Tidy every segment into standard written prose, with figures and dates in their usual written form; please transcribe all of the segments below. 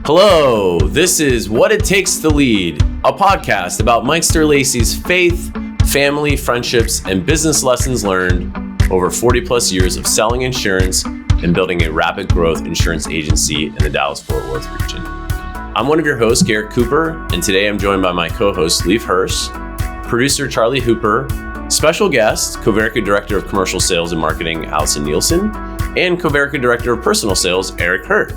Hello, this is What It Takes to Lead, a podcast about Mike Sterlacey's faith, family, friendships, and business lessons learned over 40 plus years of selling insurance and building a rapid growth insurance agency in the Dallas-Fort Worth region. I'm one of your hosts, Garrett Cooper, and today I'm joined by my co-host, Leif Hirsch, producer Charlie Hooper, special guest, Coverica Director of Commercial Sales and Marketing, Alison Nielson, and Coverica Director of Personal Sales, Eric Hurt.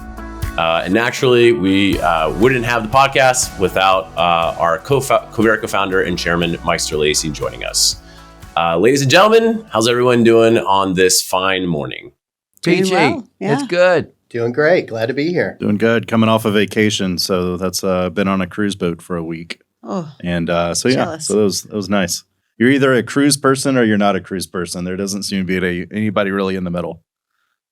And naturally, we wouldn't have the podcast without our Coverica founder and chairman, Mike Sterlacey, joining us. Ladies and gentlemen, how's everyone doing on this fine morning? Peachy, well, yeah. It's good. Doing great. Glad to be here. Doing good. Coming off a vacation, so that's been on a cruise boat for a week. Oh, And so jealous. that was nice. You're either a cruise person or you're not a cruise person. There doesn't seem to be anybody really in the middle.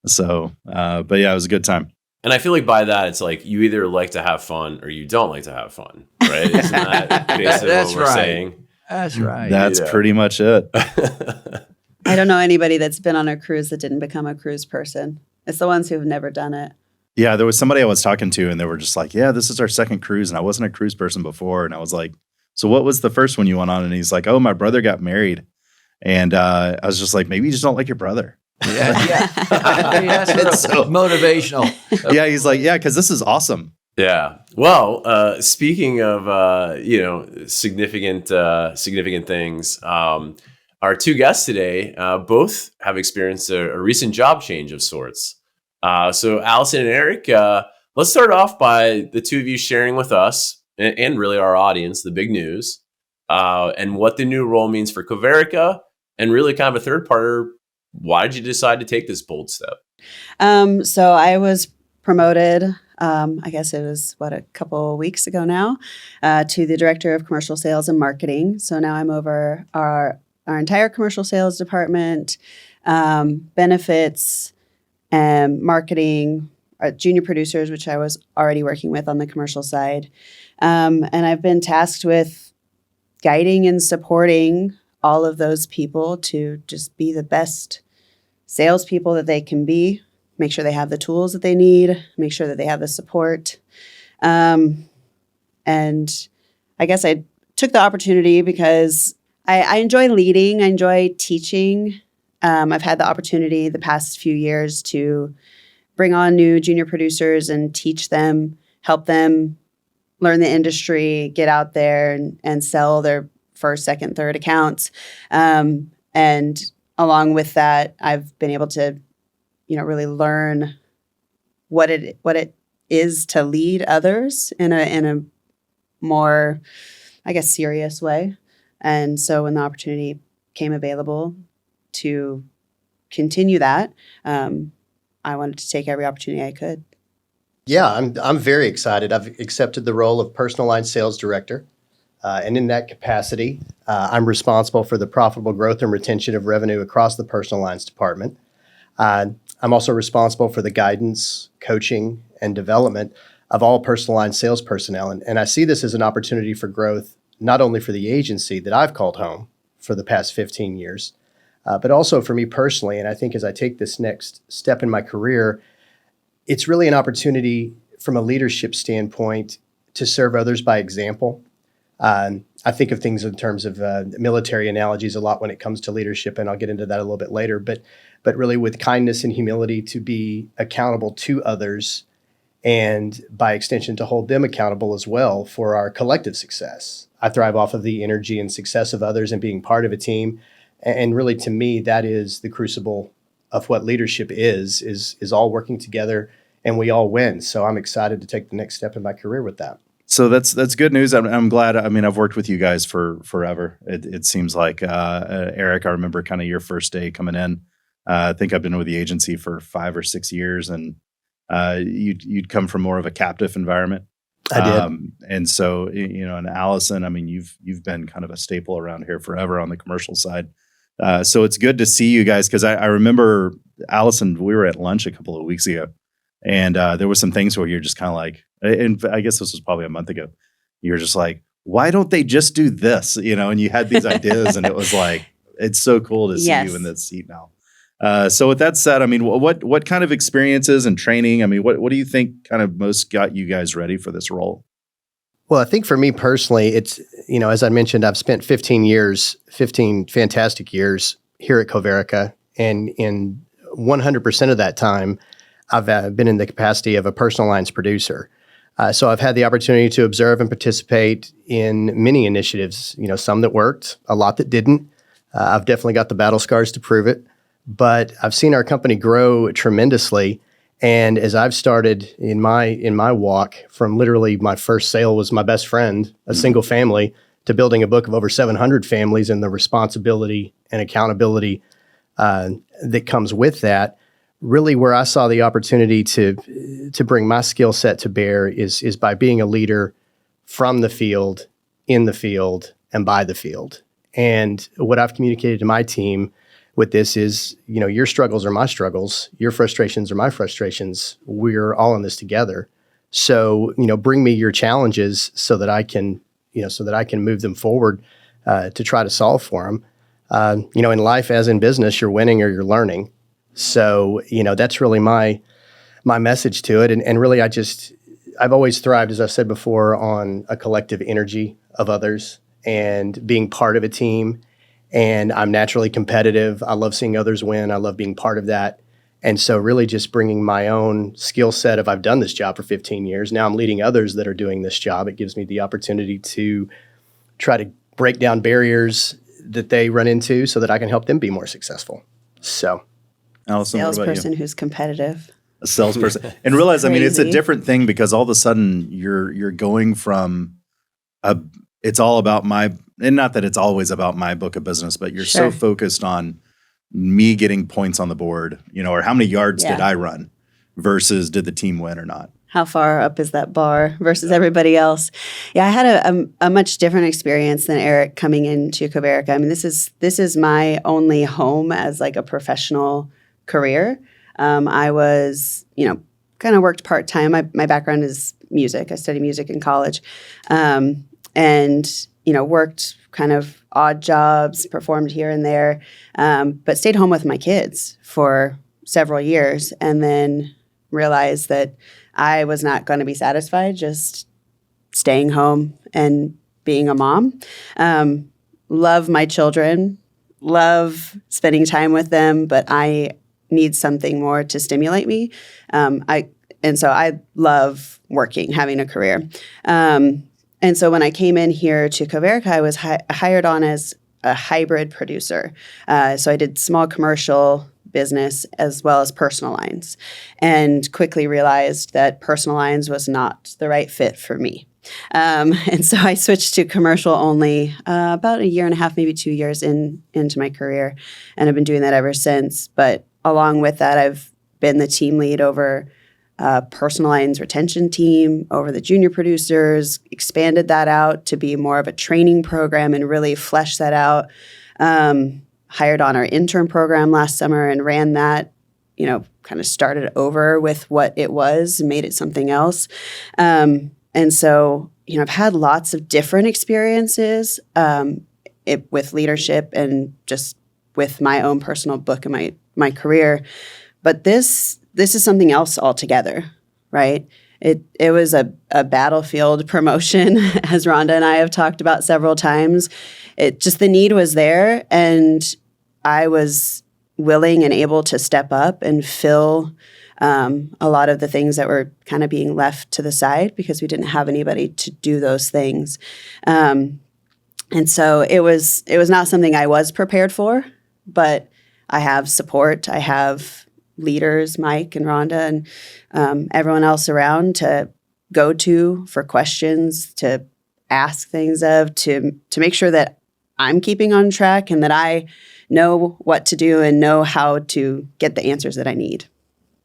So, but yeah, it was a good time. And I feel like by that, it's like you either like to have fun or you don't like to have fun, right? Isn't that basically That's what we're right. saying? That's right. That's Yeah. pretty much it. I don't know anybody that's been on a cruise that didn't become a cruise person. It's the ones who've never done it. Yeah, there was somebody I was talking to, and they were just like, "Yeah, this is our second cruise, and I wasn't a cruise person before." And I was like, "So what was the first one you went on?" And he's like, "Oh, my brother got married," and I was just like, "Maybe you just don't like your brother." yeah. That's It's so- motivational. Yeah, he's like, "Yeah, because this is awesome." Yeah. Well, speaking of significant things, our two guests today both have experienced a recent job change of sorts. So Alison and Eric, let's start off by the two of you sharing with us and really our audience the big news and what the new role means for Coverica, and really kind of a third parter. Why did you decide to take this bold step? So I was promoted, I guess it was, a couple of weeks ago now, to the Director of Commercial Sales and Marketing. So now I'm over our entire commercial sales department, benefits, and marketing, junior producers, which I was already working with on the commercial side. And I've been tasked with guiding and supporting all of those people to just be the best salespeople that they can be, make sure they have the tools that they need, make sure that they have the support. And I guess I took the opportunity because I enjoy leading, I enjoy teaching. I've had the opportunity the past few years to bring on new junior producers and teach them, help them learn the industry, get out there and sell their first, second, third accounts. And along with that, I've been able to, really learn what it is to lead others in a more, I guess, serious way. And so when the opportunity came available to continue that, I wanted to take every opportunity I could. Yeah, I'm very excited. I've accepted the role of personal line sales director. And in that capacity, I'm responsible for the profitable growth and retention of revenue across the personal lines department. I'm also responsible for the guidance, coaching, and development of all personal line sales personnel. And I see this as an opportunity for growth, not only for the agency that I've called home for the past 15 years, but also for me personally. And I think as I take this next step in my career, it's really an opportunity from a leadership standpoint to serve others by example. I think of things in terms of military analogies a lot when it comes to leadership, and I'll get into that a little bit later. But really with kindness and humility to be accountable to others, and by extension to hold them accountable as well for our collective success. I thrive off of the energy and success of others and being part of a team. And really, to me, that is the crucible of what leadership is all working together, and we all win. So I'm excited to take the next step in my career with that. So that's good news. I'm glad. I mean, I've worked with you guys for forever. It seems like Eric, I remember kind of your first day coming in. I think I've been with the agency for 5 or 6 years, and you'd come from more of a captive environment. I did. And so, and Alison, I mean, you've been kind of a staple around here forever on the commercial side. So it's good to see you guys, because I remember, Alison, we were at lunch a couple of weeks ago, and there were some things where you're just kind of like, and I guess this was probably a month ago, you're just like, why don't they just do this? And you had these ideas, and it was like, it's so cool to see Yes. you in this seat now. So with that said, I mean, what kind of experiences and training? I mean, what do you think kind of most got you guys ready for this role? Well, I think for me personally, it's, as I mentioned, I've spent 15 fantastic years here at Coverica. And in 100% of that time, I've been in the capacity of a personal lines producer. So I've had the opportunity to observe and participate in many initiatives, some that worked, a lot that didn't. I've definitely got the battle scars to prove it, but I've seen our company grow tremendously. And as I've started in my walk from literally my first sale was my best friend, a single family, to building a book of over 700 families and the responsibility and accountability that comes with that, really where I saw the opportunity to bring my skill set to bear is by being a leader from the field, in the field, and by the field. And what I've communicated to my team with this is, your struggles are my struggles, your frustrations are my frustrations. We're all in this together. So, bring me your challenges so that I can move them forward to try to solve for them. In life as in business, you're winning or you're learning. So, that's really my message to it. And really, I've always thrived, as I've said before, on a collective energy of others and being part of a team. And I'm naturally competitive. I love seeing others win. I love being part of that. And so really just bringing my own skill set of I've done this job for 15 years. Now I'm leading others that are doing this job. It gives me the opportunity to try to break down barriers that they run into so that I can help them be more successful. So, Alison, what about you? Salesperson who's competitive. A salesperson. And realize, I mean, it's a Crazy. different thing because all of a sudden you're going from it's all about and not that it's always about my book of business, but you're so Sure. focused on me getting points on the board, or how many yards did Yeah. I run versus did the team win or not? How far up is that bar versus everybody else? Yeah, I had a much different experience than Eric coming into Coverica. I mean, this is my only home as like a professional career. I was, kind of worked part-time. My background is music. I studied music in college. And worked kind of odd jobs, performed here and there, but stayed home with my kids for several years and then realized that I was not going to be satisfied just staying home and being a mom. Love my children, love spending time with them, but I need something more to stimulate me. And so I love working, having a career. And so when I came in here to Coverica, I was hired on as a hybrid producer. So I did small commercial business as well as personal lines, and quickly realized that personal lines was not the right fit for me. And so I switched to commercial only about a year and a half, maybe 2 years into my career, and I've been doing that ever since. But along with that, I've been the team lead over personal lines retention team, over the junior producers, expanded that out to be more of a training program and really flesh that out. Hired on our intern program last summer and ran that, kind of started over with what it was and made it something else. And so, I've had lots of different experiences with leadership and just with my own personal book and my career. But this is something else altogether, right? It was a battlefield promotion, as Rhonda and I have talked about several times. The need was there, and I was willing and able to step up and fill a lot of the things that were kind of being left to the side because we didn't have anybody to do those things. And so it was not something I was prepared for, but I have support. I have leaders, Mike and Rhonda and everyone else around to go to for questions, to ask things of, to make sure that I'm keeping on track and that I know what to do and know how to get the answers that I need.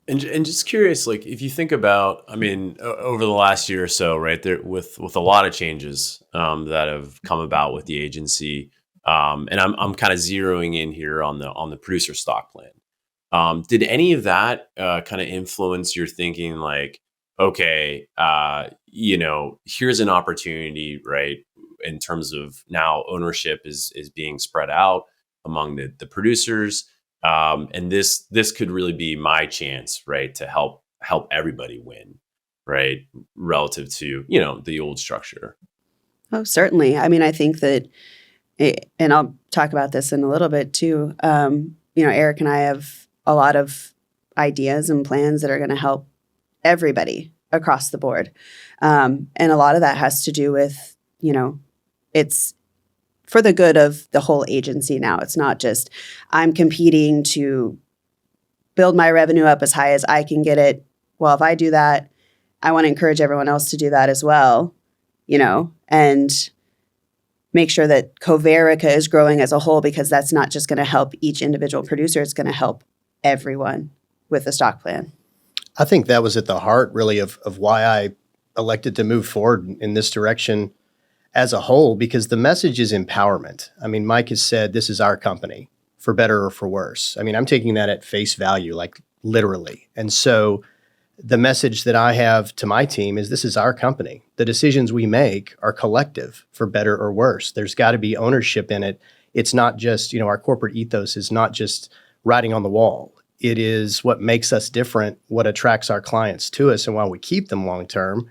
And just curious, like if you think about, I mean, over the last year or so, right, there with a lot of changes that have come about with the agency, and I'm kind of zeroing in here on the producer stock plan. Did any of that kind of influence your thinking? Like, okay, here's an opportunity, right? In terms of now ownership is being spread out among the producers. And this could really be my chance, right, to help everybody win, right, relative to, the old structure. Oh, certainly. I mean, I think that, and I'll talk about this in a little bit too. Eric and I have a lot of ideas and plans that are going to help everybody across the board. And a lot of that has to do with, it's for the good of the whole agency now. It's not just I'm competing to build my revenue up as high as I can get it. Well, if I do that, I want to encourage everyone else to do that as well, and make sure that Coverica is growing as a whole, because that's not just going to help each individual producer. It's going to help everyone with the stock plan. I think that was at the heart, really, of why I elected to move forward in this direction as a whole, because the message is empowerment. I mean, Mike has said, this is our company, for better or for worse. I mean, I'm taking that at face value, like literally. And so the message that I have to my team is, this is our company. The decisions we make are collective, for better or worse. There's got to be ownership in it. It's not just, our corporate ethos is not just writing on the wall. It is what makes us different, what attracts our clients to us and why we keep them long term.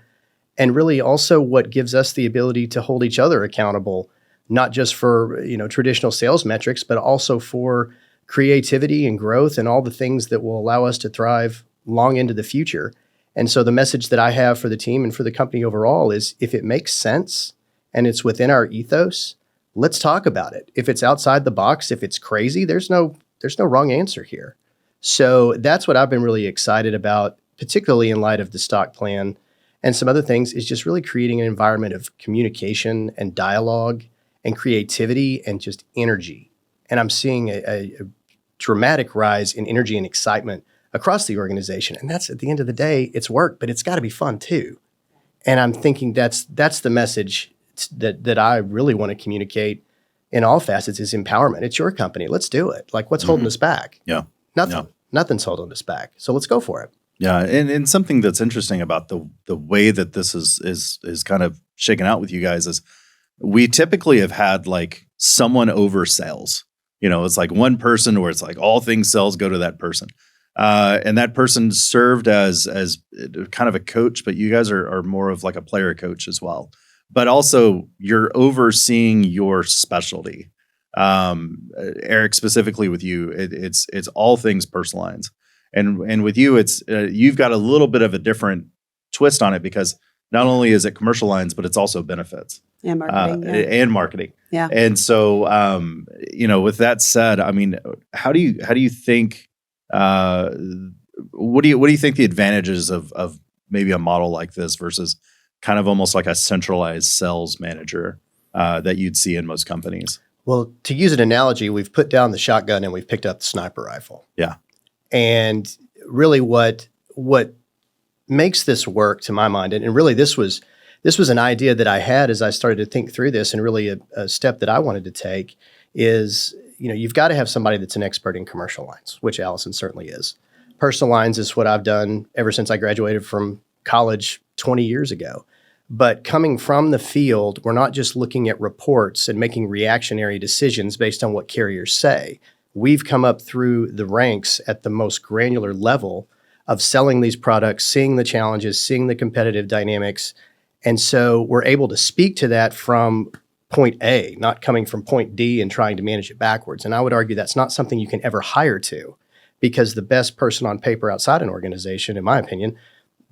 And really also what gives us the ability to hold each other accountable, not just for, traditional sales metrics, but also for creativity and growth and all the things that will allow us to thrive long into the future. And so the message that I have for the team and for the company overall is, if it makes sense and it's within our ethos, let's talk about it. If it's outside the box, if it's crazy, there's no wrong answer here. So that's what I've been really excited about, particularly in light of the stock plan and some other things, is just really creating an environment of communication and dialogue and creativity and just energy. And I'm seeing a dramatic rise in energy and excitement across the organization. And that's, at the end of the day, it's work, but it's got to be fun too. And I'm thinking that's the message that I really want to communicate in all facets, is empowerment. It's your company. Let's do it. Like, what's holding us back? Yeah. Nothing. Yeah. Nothing's holding us back. So let's go for it. Yeah, and something that's interesting about the way that this is kind of shaken out with you guys is, we typically have had like someone over sales. It's like one person where it's like all things sales go to that person. And that person served as kind of a coach, but you guys are more of like a player coach as well. But also you're overseeing your specialty. Eric, specifically with you, it's all things personal lines. And with you, it's you've got a little bit of a different twist on it, because not only is it commercial lines, but it's also benefits And marketing. and marketing. Yeah. And so, with that said, I mean, how do you think? What do you think the advantages of maybe a model like this versus kind of almost like a centralized sales manager that you'd see in most companies? Well, to use an analogy, we've put down the shotgun and we've picked up the sniper rifle. Yeah. And really what makes this work, to my mind, and really this was an idea that I had as I started to think through this, and really a step that I wanted to take is, you've got to have somebody that's an expert in commercial lines, which Alison certainly is. Personal lines is what I've done ever since I graduated from college 20 years ago. But coming from the field, we're not just looking at reports and making reactionary decisions based on what carriers say. We've come up through the ranks at the most granular level of selling these products, seeing the challenges, seeing the competitive dynamics. And so we're able to speak to that from point A, not coming from point D and trying to manage it backwards. And I would argue that's not something you can ever hire to, because the best person on paper outside an organization, in my opinion,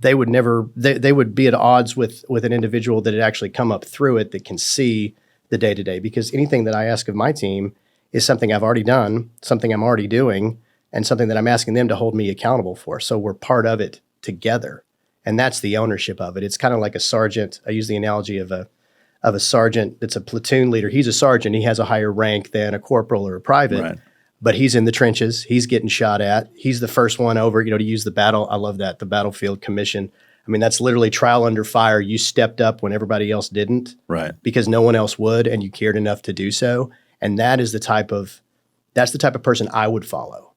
they would be at odds with an individual that had actually come up through it, that can see the day-to-day. Because anything that I ask of my team is something I've already done, something I'm already doing, and something that I'm asking them to hold me accountable for. So we're part of it together. And that's the ownership of it. It's kind of like a sergeant. I use the analogy of a sergeant that's a platoon leader. He's a sergeant. He has a higher rank than a corporal or a private. Right. But he's in the trenches. He's getting shot at. He's the first one over, to use the battle. I love that, the battlefield commission. I mean, that's literally trial under fire. You stepped up when everybody else didn't. Right. Because no one else would, and you cared enough to do so. And that's the type of person I would follow.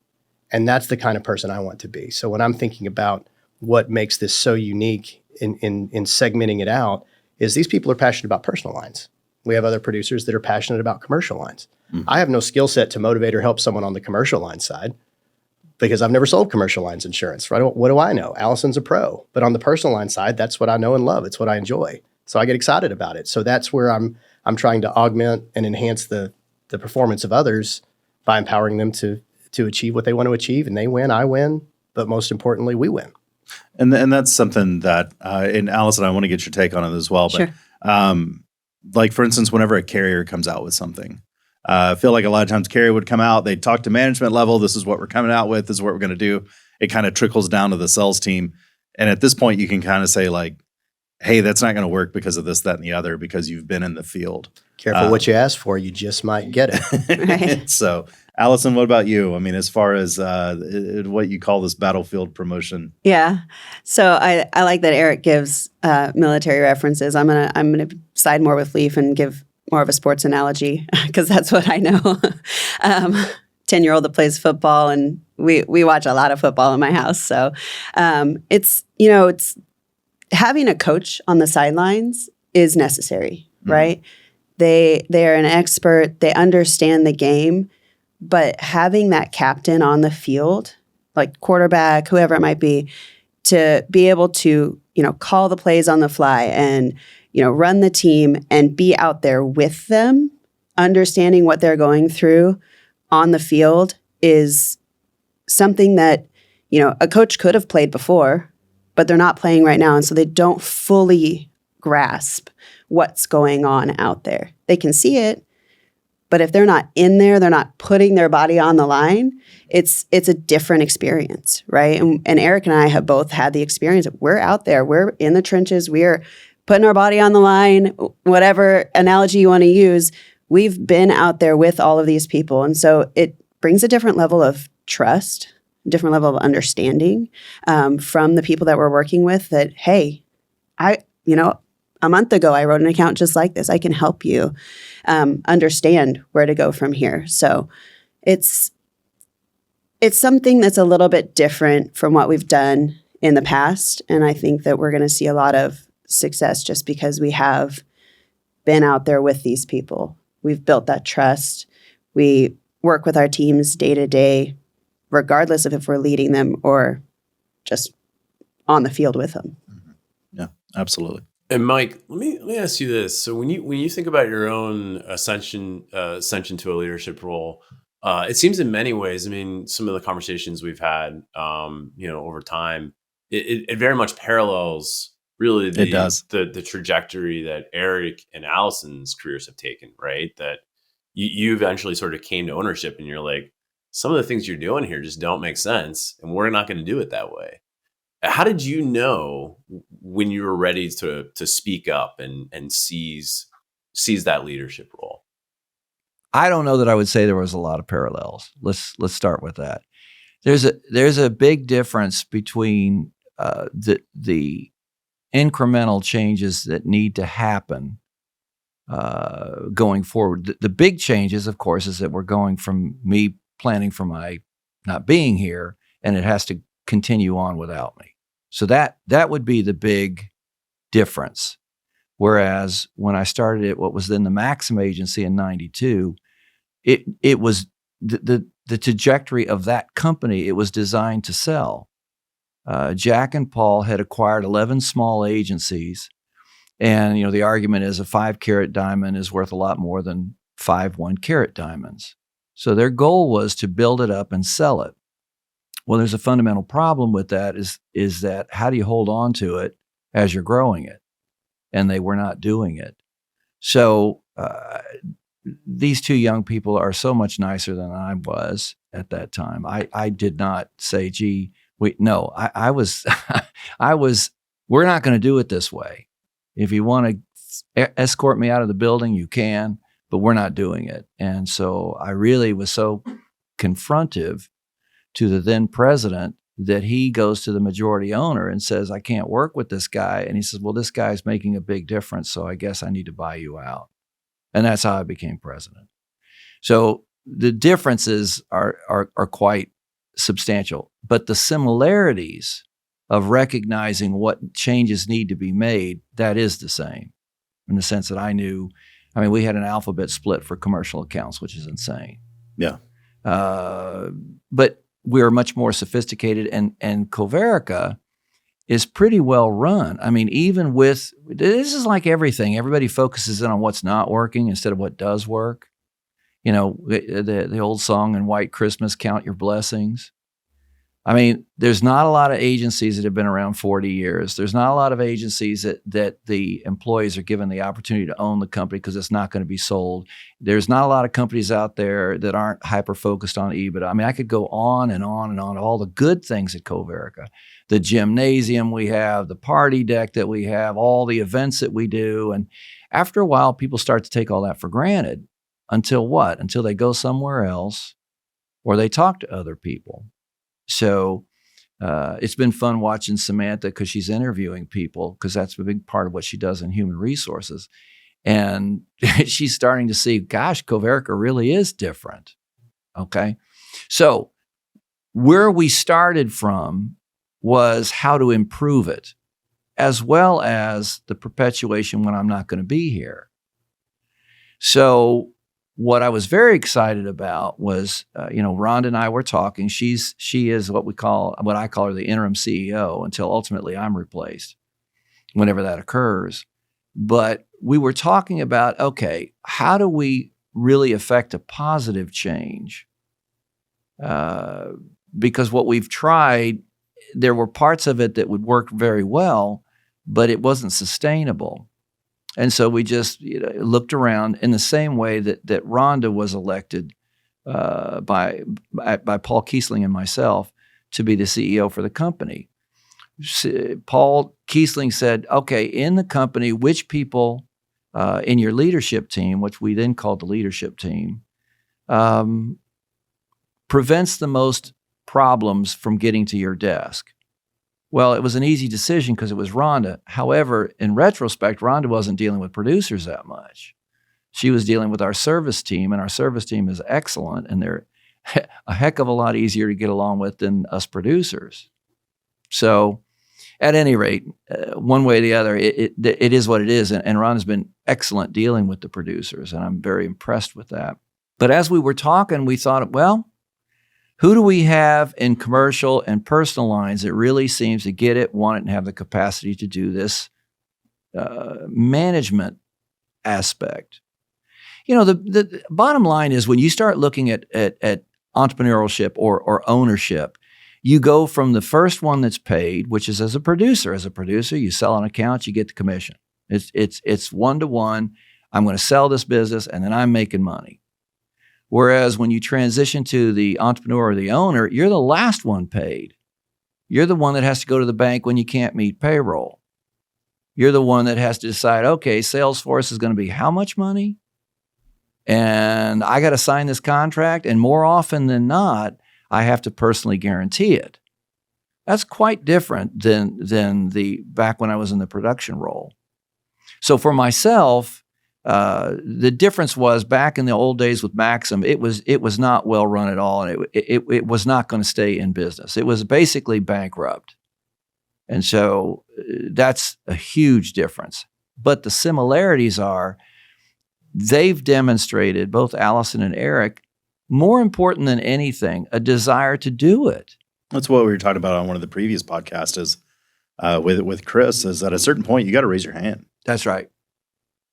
And that's the kind of person I want to be. So when I'm thinking about what makes this so unique in segmenting it out, is these people are passionate about personal lines. We have other producers that are passionate about commercial lines. I have no skill set to motivate or help someone on the commercial line side because I've never sold commercial lines insurance, right? What do I know? Allison's a pro. But on the personal line side, that's what I know and love. It's what I enjoy. So I get excited about it. So that's where I'm trying to augment and enhance the performance of others by empowering them to achieve what they want to achieve. And they win, I win, but most importantly, we win. And that's something that, and Allison, I want to get your take on it as well. But Sure. like, for instance, whenever a carrier comes out with something, I feel like a lot of times carrier would come out, they'd talk to management level. This is what we're coming out with. This is what we're going to do. It kind of trickles down to the sales team. And at this point, you can kind of say like, hey, that's not going to work because of this, that, and the other, because you've been in the field. Careful what you ask for. You just might get it. Right. So, Allison, what about you? I mean, as far as what you call this battlefield promotion. Yeah. So I like that Eric gives military references. I'm gonna side more with Leaf and give more of a sports analogy because that's what I know. 10-year-old that plays football, and we watch a lot of football in my house. So it's having a coach on the sidelines is necessary, right? They are an expert. They understand the game. But having that captain on the field, like quarterback, whoever it might be, to be able to, call the plays on the fly and, run the team and be out there with them, understanding what they're going through on the field is something that, a coach could have played before, but they're not playing right now. And so they don't fully grasp what's going on out there. They can see it. But if they're not in there, they're not putting their body on the line, it's a different experience, right? And Eric and I have both had the experience. We're out there. We're in the trenches. We're putting our body on the line, whatever analogy you want to use. We've been out there with all of these people. And so it brings a different level of trust, a different level of understanding from the people that we're working with that, hey, a month ago, I wrote an account just like this. I can help you understand where to go from here. So it's something that's a little bit different from what we've done in the past. And I think that we're going to see a lot of success just because we have been out there with these people. We've built that trust. We work with our teams day to day, regardless of if we're leading them or just on the field with them. Yeah, absolutely. And Mike, let me ask you this. So when you think about your own ascension to a leadership role, it seems in many ways, I mean, some of the conversations we've had, over time, it very much parallels really the trajectory that Eric and Allison's careers have taken, right? That you eventually sort of came to ownership and you're like, some of the things you're doing here just don't make sense and we're not going to do it that way. How did you know when you were ready to speak up and seize that leadership role? I don't know that I would say there was a lot of parallels. Let's start with that. There's a big difference between the incremental changes that need to happen going forward. The big changes, of course, is that we're going from me planning for my not being here, and it has to continue on without me. So that would be the big difference. Whereas when I started at what was then the Maxim Agency in '92, it was the trajectory of that company. It was designed to sell. Jack and Paul had acquired 11 small agencies, and the argument is a 5-carat diamond is worth a lot more than 5 1-carat diamonds. So their goal was to build it up and sell it. Well, there's a fundamental problem with that is that how do you hold on to it as you're growing it? And they were not doing it. So these two young people are so much nicer than I was at that time. I did not say, gee, I was, we're not going to do it this way. If you want to escort me out of the building, you can, but we're not doing it. And so I really was so confrontive to the then president that he goes to the majority owner and says, I can't work with this guy. And he says, well, this guy's making a big difference, so I guess I need to buy you out. And that's how I became president. So the differences are quite substantial, but the similarities of recognizing what changes need to be made, that is the same, in the sense that I knew I mean, we had an alphabet split for commercial accounts, which is insane. Yeah. But we're much more sophisticated, and Coverica is pretty well run. I mean, even with, this is like everything. Everybody focuses in on what's not working instead of what does work. You know, the old song in White Christmas, count your blessings. I mean, there's not a lot of agencies that have been around 40 years. There's not a lot of agencies that the employees are given the opportunity to own the company because it's not going to be sold. There's not a lot of companies out there that aren't hyper-focused on EBITDA. I mean, I could go on and on and on, all the good things at Coverica. The gymnasium we have, the party deck that we have, all the events that we do. And after a while, people start to take all that for granted. Until what? Until they go somewhere else or they talk to other people. So it's been fun watching Samantha because she's interviewing people, because that's a big part of what she does in human resources. And she's starting to see, gosh, Coverica really is different. Okay. So where we started from was how to improve it, as well as the perpetuation when I'm not going to be here. So what I was very excited about was, Rhonda and I were talking. She is what I call her the interim CEO until ultimately I'm replaced, whenever that occurs. But we were talking about, okay, how do we really affect a positive change? Because what we've tried, there were parts of it that would work very well, but it wasn't sustainable. And so we just looked around in the same way that Rhonda was elected by Paul Kiesling and myself to be the CEO for the company. Paul Kiesling said, okay, in the company, which people in your leadership team, which we then called the leadership team, prevents the most problems from getting to your desk? Well, it was an easy decision because it was Rhonda. However, in retrospect, Rhonda wasn't dealing with producers that much. She was dealing with our service team, and our service team is excellent, and they're a heck of a lot easier to get along with than us producers. So at any rate, one way or the other, it is what it is, and Rhonda's been excellent dealing with the producers, and I'm very impressed with that. But as we were talking, we thought, well, who do we have in commercial and personal lines that really seems to get it, want it, and have the capacity to do this management aspect? The bottom line is when you start looking at entrepreneurship or ownership, you go from the first one that's paid, which is as a producer. As a producer, you sell an account, you get the commission. It's one-to-one. I'm going to sell this business, and then I'm making money. Whereas when you transition to the entrepreneur or the owner, you're the last one paid. You're the one that has to go to the bank when you can't meet payroll. You're the one that has to decide, okay, Salesforce is going to be how much money? And I got to sign this contract. And more often than not, I have to personally guarantee it. That's quite different than the back when I was in the production role. So for myself, the difference was back in the old days with Maxim, it was not well run at all, and it was not going to stay in business. It was basically bankrupt, and so that's a huge difference. But the similarities are, they've demonstrated, both Alison and Eric, more important than anything, a desire to do it. That's what we were talking about on one of the previous podcasts. Is with Chris, is at a certain point you got to raise your hand. That's right.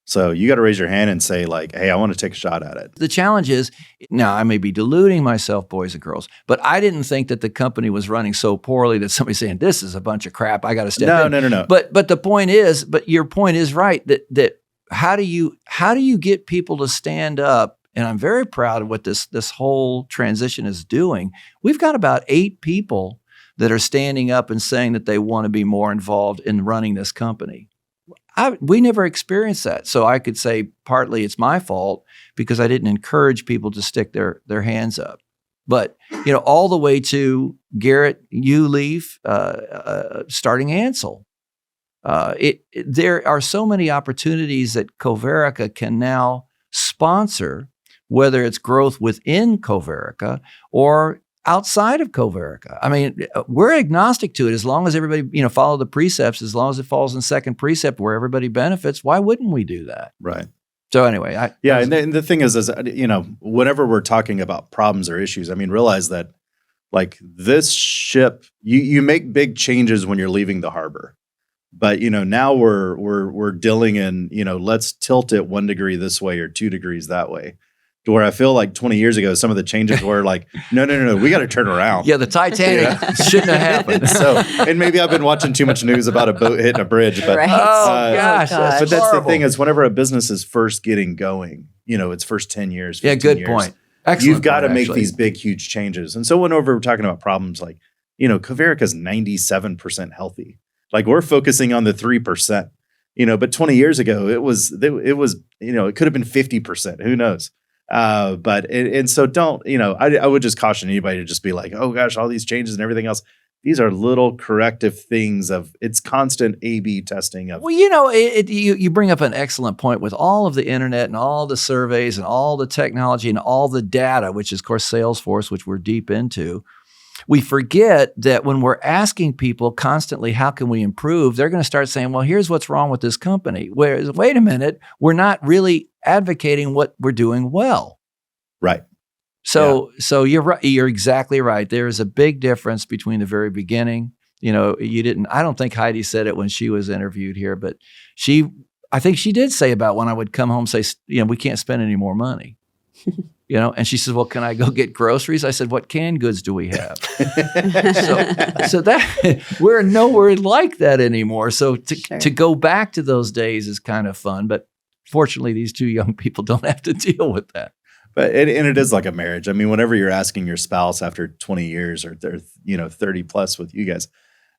So you got to raise your hand and say, like, hey, I want to take a shot at it. The challenge is, now I may be deluding myself, boys and girls, but I didn't think that the company was running so poorly that somebody's saying, this is a bunch of crap, I got to step in. No. But the point is, your point is right, that how do you get people to stand up? And I'm very proud of what this whole transition is doing. We've got about 8 people that are standing up and saying that they want to be more involved in running this company. We never experienced that. So I could say partly it's my fault because I didn't encourage people to stick their hands up. But, all the way to Garrett, you leave, starting Ansel. There are so many opportunities that Coverica can now sponsor, whether it's growth within Coverica or outside of Coverica. I mean, we're agnostic to it as long as everybody, follow the precepts, as long as it falls in second precept where everybody benefits. Why wouldn't we do that? Right. So anyway, and the thing is, whenever we're talking about problems or issues, I mean, realize that like this ship, you make big changes when you're leaving the harbor, but now we're dealing in, let's tilt it 1 degree this way or 2 degrees that way. To where I feel like 20 years ago, some of the changes were like, no, we got to turn around. Yeah, the Titanic shouldn't have happened. So, and maybe I've been watching too much news about a boat hitting a bridge, but Right. Gosh, but that's horrible. the thing is, whenever a business is first getting going, its first 10 years, 15 good years, point. Excellent you've got to point, make actually. these big, huge changes. And so whenever we're talking about problems like, Coverica is 97% healthy. Like we're focusing on the 3%, but 20 years ago, it could have been 50%. Who knows? So don't, I would just caution anybody to just be like, oh gosh, all these changes and everything else. These are little corrective things it's constant A/B testing of. Well, you bring up an excellent point with all of the internet and all the surveys and all the technology and all the data, which is, of course, Salesforce, which we're deep into. We forget that when we're asking people constantly, how can we improve? They're going to start saying, well, here's what's wrong with this company. Whereas, wait a minute, we're not really advocating what we're doing well. Right. So you're right. You're exactly right. There is a big difference between the very beginning. I don't think Heidi said it when she was interviewed here, but I think she did say about when I would come home, say, we can't spend any more money. And she says, well, can I go get groceries? I said, what canned goods do we have? so that we're nowhere like that anymore. So to go back to those days is kind of fun, but fortunately, these two young people don't have to deal with that. But it is like a marriage. I mean, whenever you're asking your spouse after 20 years or they're 30 plus with you guys,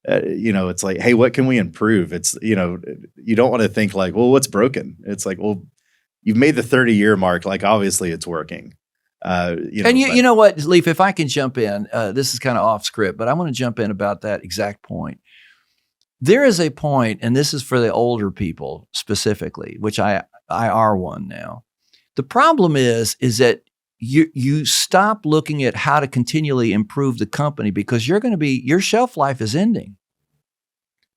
it's like, hey, what can we improve? It's you don't want to think like, well, what's broken? It's like, well, you've made the 30-year mark. Like, obviously, it's working. You know what, Leif, if I can jump in, this is kind of off script, but I want to jump in about that exact point. There is a point, and this is for the older people specifically, which I are one now. The problem is that you stop looking at how to continually improve the company because your shelf life is ending.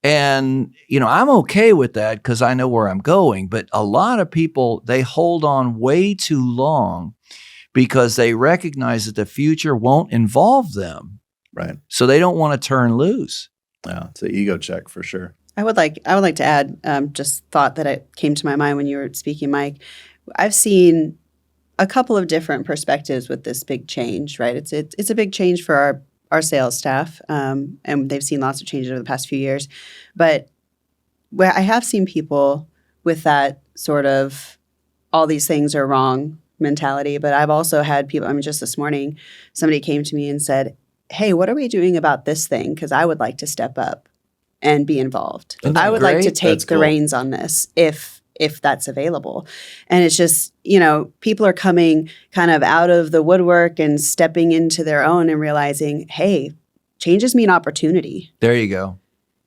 And, I'm okay with that because I know where I'm going, but a lot of people, they hold on way too long because they recognize that the future won't involve them. Right. So they don't want to turn loose. Yeah, it's an ego check for sure. I would like to add just thought that it came to my mind when you were speaking, Mike. I've seen a couple of different perspectives with this big change, right? It's a big change for our sales staff, and they've seen lots of changes over the past few years. But where I have seen people with that sort of all these things are wrong mentality, but I've also had people, just this morning, somebody came to me and said, hey, what are we doing about this thing? Because I would like to step up and be involved. I would like to take the reins on this if that's available. And it's just, people are coming kind of out of the woodwork and stepping into their own and realizing, hey, changes mean opportunity. There you go.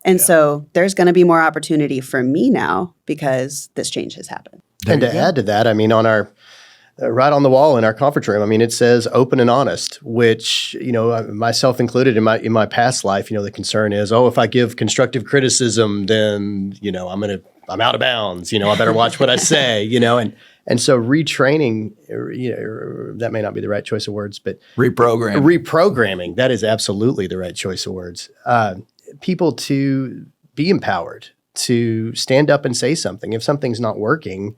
And so there's going to be more opportunity for me now because this change has happened. And to add to that, on our right on the wall in our conference room, it says open and honest, which, myself included in my past life, the concern is, if I give constructive criticism, then, I'm out of bounds, I better watch what I say, and so retraining, that may not be the right choice of words, but reprogramming, that is absolutely the right choice of words. People to be empowered, to stand up and say something. If something's not working,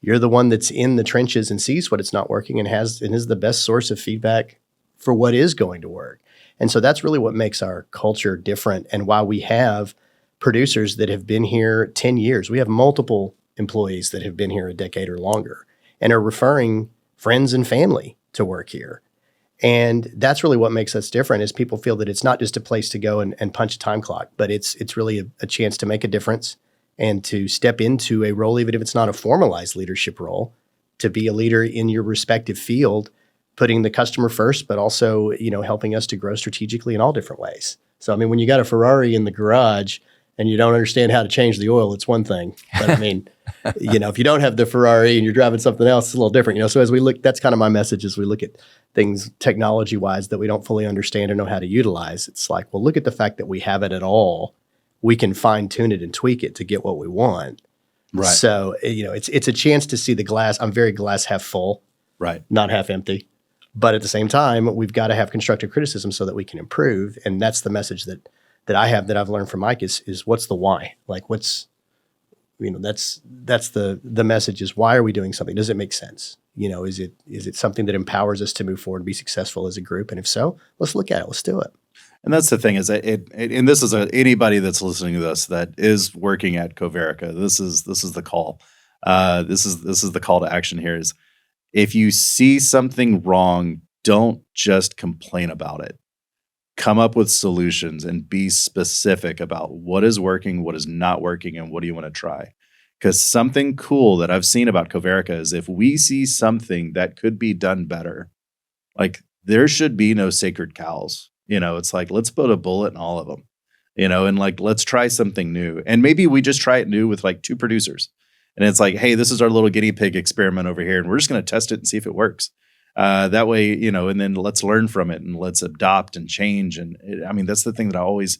you're the one that's in the trenches and sees what it's not working and is the best source of feedback for what is going to work. And so that's really what makes our culture different and why we have producers that have been here 10 years. We have multiple employees that have been here a decade or longer and are referring friends and family to work here. And that's really what makes us different is people feel that it's not just a place to go and punch a time clock, but it's really a chance to make a difference and to step into a role, even if it's not a formalized leadership role, to be a leader in your respective field, putting the customer first, but also, helping us to grow strategically in all different ways. So, when you got a Ferrari in the garage and you don't understand how to change the oil, it's one thing. But if you don't have the Ferrari and you're driving something else, it's a little different. So as we look, that's kind of my message as we look at things technology-wise that we don't fully understand or know how to utilize. It's like, well, look at the fact that we have it at all. We can fine-tune it and tweak it to get what we want Right. So, it's a chance to see the glass. I'm very glass half full, Right. not half empty. But at the same time, we've got to have constructive criticism so that we can improve. And that's the message that I have, that I've learned from Mike is what's the why? Like that's the message is, why are we doing something? Does it make sense? Is it something that empowers us to move forward and be successful as a group? And if so, let's look at it. Let's do it. And that's the thing is that and this is anybody that's listening to this that is working at Coverica. This is the call. This is the call to action here is, if you see something wrong, don't just complain about it. Come up with solutions and be specific about what is working, what is not working, and what do you want to try. Because something cool that I've seen about Coverica is, if we see something that could be done better, like, there should be no sacred cows. It's like, let's put a bullet in all of them, and like, let's try something new. And maybe we just try it new with like 2 producers. And it's like, hey, this is our little guinea pig experiment over here, and we're just going to test it and see if it works. That way, and then let's learn from it and let's adopt and change. And that's the thing that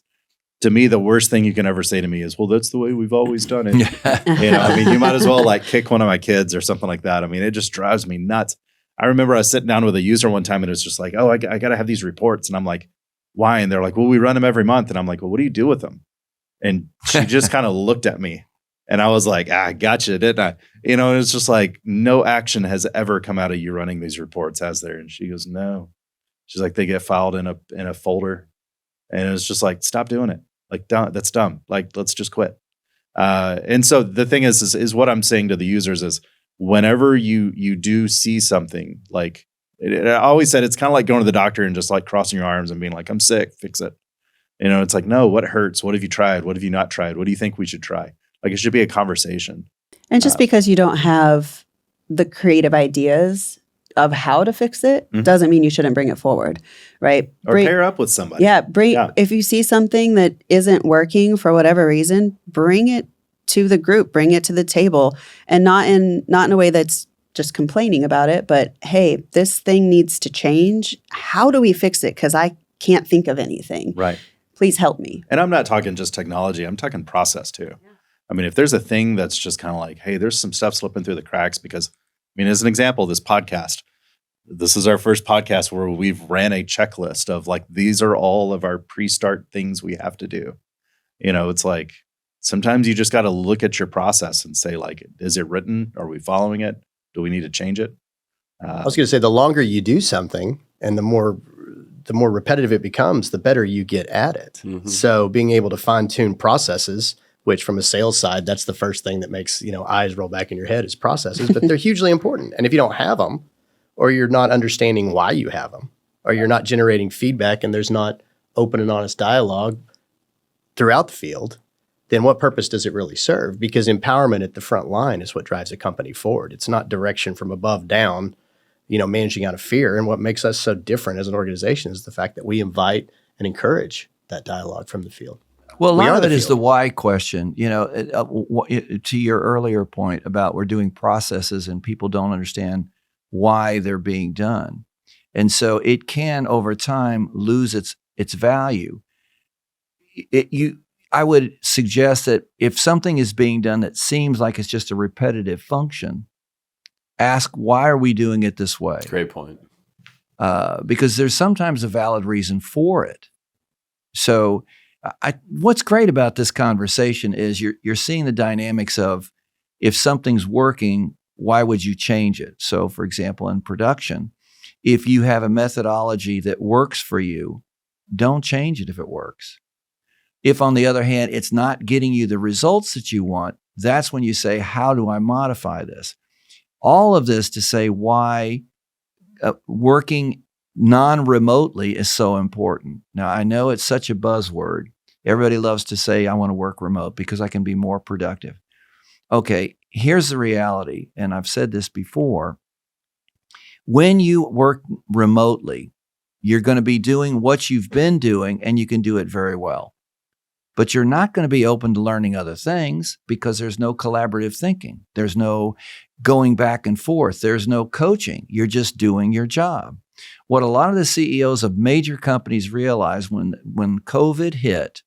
to me, the worst thing you can ever say to me is, well, that's the way we've always done it. You might as well like kick one of my kids or something like that. It just drives me nuts. I remember I was sitting down with a user one time and it was just like, oh, I got to have these reports. And I'm like, why? And they're like, well, we run them every month. And I'm like, well, what do you do with them? And she just kind of looked at me. And I was like, I gotcha, didn't I? And it's just like, no action has ever come out of you running these reports, has there? And she goes, no. She's like, they get filed in a folder. And it was just like, stop doing it. Like, that's dumb. Like, let's just quit. And so the thing is what I'm saying to the users is, whenever you do see something, like, I always said, it's kind of like going to the doctor and just like crossing your arms and being like, I'm sick, fix it. It's like, no, what hurts? What have you tried? What have you not tried? What do you think we should try? Like, it should be a conversation. And just because you don't have the creative ideas of how to fix it doesn't mean you shouldn't bring it forward, right? Or pair up with somebody. Yeah, if you see something that isn't working for whatever reason, bring it to the group, bring it to the table, and not in a way that's just complaining about it, but hey, this thing needs to change. How do we fix it? Because I can't think of anything. Right. Please help me. And I'm not talking just technology. I'm talking process too. Yeah. If there's a thing that's just kind of like, hey, there's some stuff slipping through the cracks, because, as an example, this podcast, this is our first podcast where we've ran a checklist of like, these are all of our pre-start things we have to do. It's like, sometimes you just got to look at your process and say, like, is it written? Are we following it? Do we need to change it? I was going to say, the longer you do something and the more repetitive it becomes, the better you get at it. Mm-hmm. So being able to fine tune processes, which from a sales side, that's the first thing that makes, eyes roll back in your head, is processes, but they're hugely important. And if you don't have them, or you're not understanding why you have them, or you're not generating feedback and there's not open and honest dialogue throughout the field, then what purpose does it really serve? Because empowerment at the front line is what drives a company forward. It's not direction from above down, managing out of fear. And what makes us so different as an organization is the fact that we invite and encourage that dialogue from the field. Well, a lot of it is the why question. To your earlier point about we're doing processes and people don't understand why they're being done. And so it can, over time, lose its value. I would suggest that if something is being done that seems like it's just a repetitive function, ask, why are we doing it this way? Great point. Because there's sometimes a valid reason for it. So what's great about this conversation is you're seeing the dynamics of, if something's working, why would you change it? So, for example, in production, if you have a methodology that works for you, don't change it if it works. If, on the other hand, it's not getting you the results that you want, that's when you say, how do I modify this? All of this to say why working non-remotely is so important. Now, I know it's such a buzzword. Everybody loves to say, I want to work remote because I can be more productive. Okay, here's the reality, and I've said this before. When you work remotely, you're going to be doing what you've been doing, and you can do it very well. But you're not going to be open to learning other things because there's no collaborative thinking. There's no going back and forth. There's no coaching. You're just doing your job. What a lot of the CEOs of major companies realized when COVID hit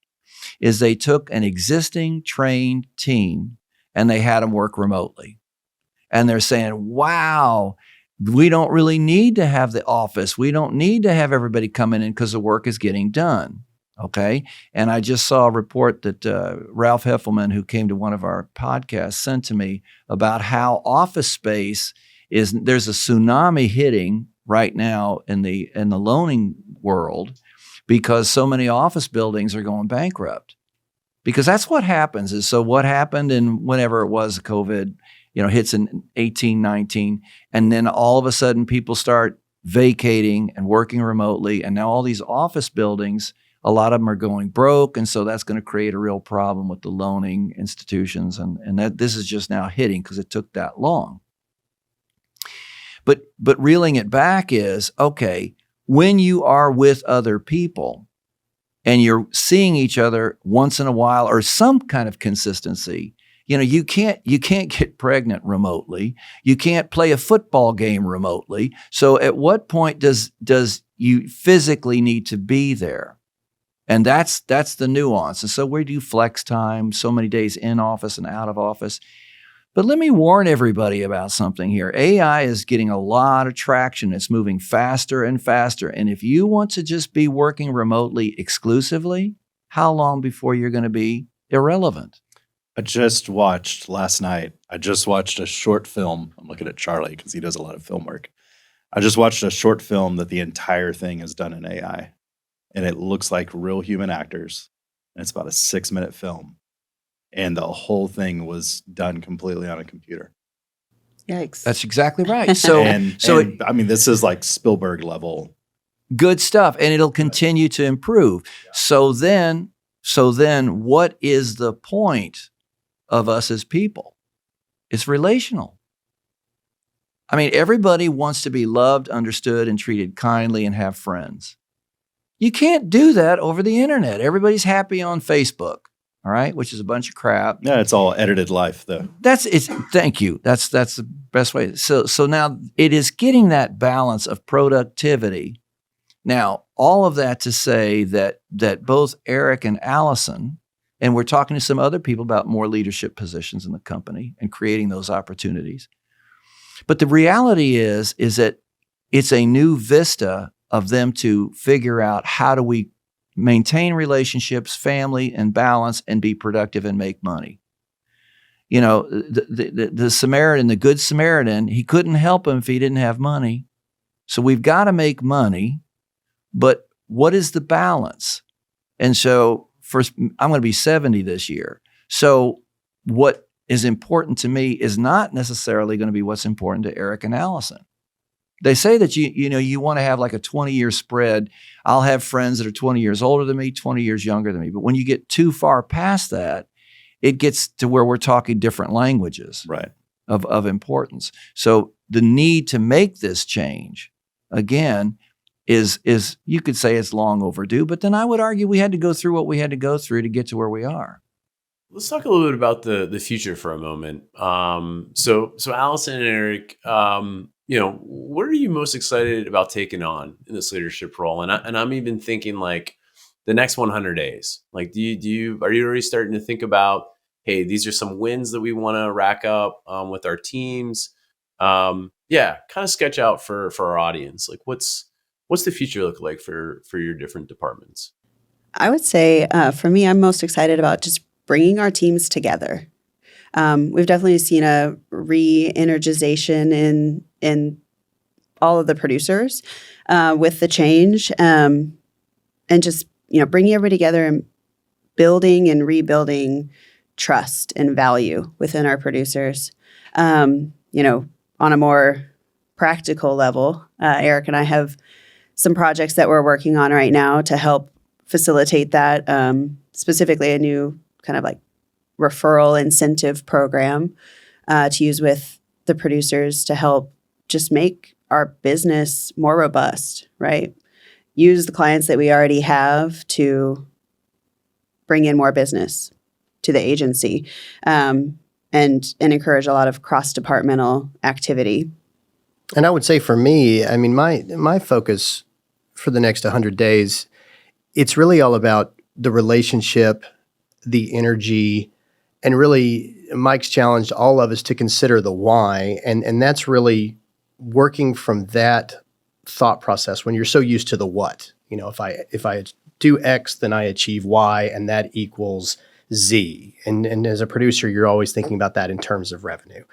is they took an existing trained team and they had them work remotely. And they're saying, wow, we don't really need to have the office. We don't need to have everybody coming in because the work is getting done. Okay. And I just saw a report that Ralph Heffelman, who came to one of our podcasts, sent to me about how office space there's a tsunami hitting right now in the loaning world because so many office buildings are going bankrupt. Because that's what happens is, so what happened in whenever it was COVID, hits in 18, 19, and then all of a sudden people start vacating and working remotely. And now all these office buildings, a lot of them are going broke. And so that's going to create a real problem with the loaning institutions. And that this is just now hitting because it took that long. But reeling it back is, okay, when you are with other people and you're seeing each other once in a while or some kind of consistency, you can't get pregnant remotely. You can't play a football game remotely. So at what point does you physically need to be there? And that's the nuance. And so we do flex time, so many days in office and out of office. But let me warn everybody about something here. AI is getting a lot of traction. It's moving faster and faster. And if you want to just be working remotely exclusively, how long before you're going to be irrelevant? I just watched last night. I just watched a short film. I'm looking at Charlie because he does a lot of film work. I just watched a short film that the entire thing is done in AI. And it looks like real human actors. And it's about a 6-minute film. And the whole thing was done completely on a computer. Yikes. That's exactly right. So, I mean, this is like Spielberg level. Good stuff. And it'll continue to improve. Yeah. So then what is the point of us as people? It's relational. I mean, everybody wants to be loved, understood, and treated kindly and have friends. You can't do that over the internet. Everybody's happy on Facebook. All right, which is a bunch of crap. Yeah, it's all edited life, though. Thank you. That's the best way. So now it is getting that balance of productivity. Now, all of that to say that both Eric and Alison, and we're talking to some other people about more leadership positions in the company and creating those opportunities. But the reality is that it's a new vista of them to figure out how do we maintain relationships, family, and balance, and be productive and make money. The Samaritan, the Good Samaritan, he couldn't help him if he didn't have money. So we've got to make money, but what is the balance? And so I'm going to be 70 this year. So what is important to me is not necessarily going to be what's important to Eric and Alison. They say that you want to have like a 20-year spread. I'll have friends that are 20 years older than me, 20 years younger than me. But when you get too far past that, it gets to where we're talking different languages, right, of importance. So the need to make this change, again, is you could say it's long overdue, but then I would argue we had to go through what we had to go through to get to where we are. Let's talk a little bit about the future for a moment. So Alison and Eric, what are you most excited about taking on in this leadership role? And I'm even thinking like the next 100 days. Like, are you already starting to think about, hey, these are some wins that we want to rack up with our teams? Kind of sketch out for our audience. Like, what's the future look like for your different departments? I would say for me, I'm most excited about just bringing our teams together. We've definitely seen a re-energization in all of the producers with the change, and just bringing everybody together and building and rebuilding trust and value within our producers. On a more practical level, Eric and I have some projects that we're working on right now to help facilitate that. Specifically, a new kind of like referral incentive program to use with the producers to help just make our business more robust, right? Use the clients that we already have to bring in more business to the agency, and encourage a lot of cross-departmental activity. And I would say for me, I mean, my focus for the next 100 days, it's really all about the relationship, the energy, and really Mike's challenged all of us to consider the why, and that's really working from that thought process when you're so used to the what. You know, if I do X, then I achieve Y, and that equals Z. And as a producer, you're always thinking about that in terms of revenue.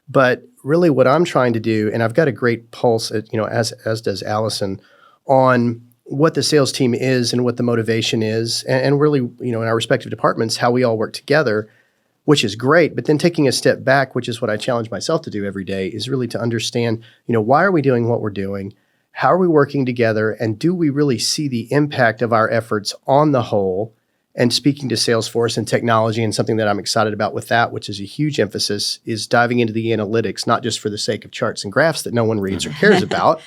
But really what I'm trying to do, and I've got a great pulse, as does Alison, on what the sales team is and what the motivation is, and really, in our respective departments, how we all work together, which is great. But then taking a step back, which is what I challenge myself to do every day, is really to understand, why are we doing what we're doing? How are we working together? And do we really see the impact of our efforts on the whole? And speaking to Salesforce and technology, and something that I'm excited about with that, which is a huge emphasis, is diving into the analytics, not just for the sake of charts and graphs that no one reads or cares about,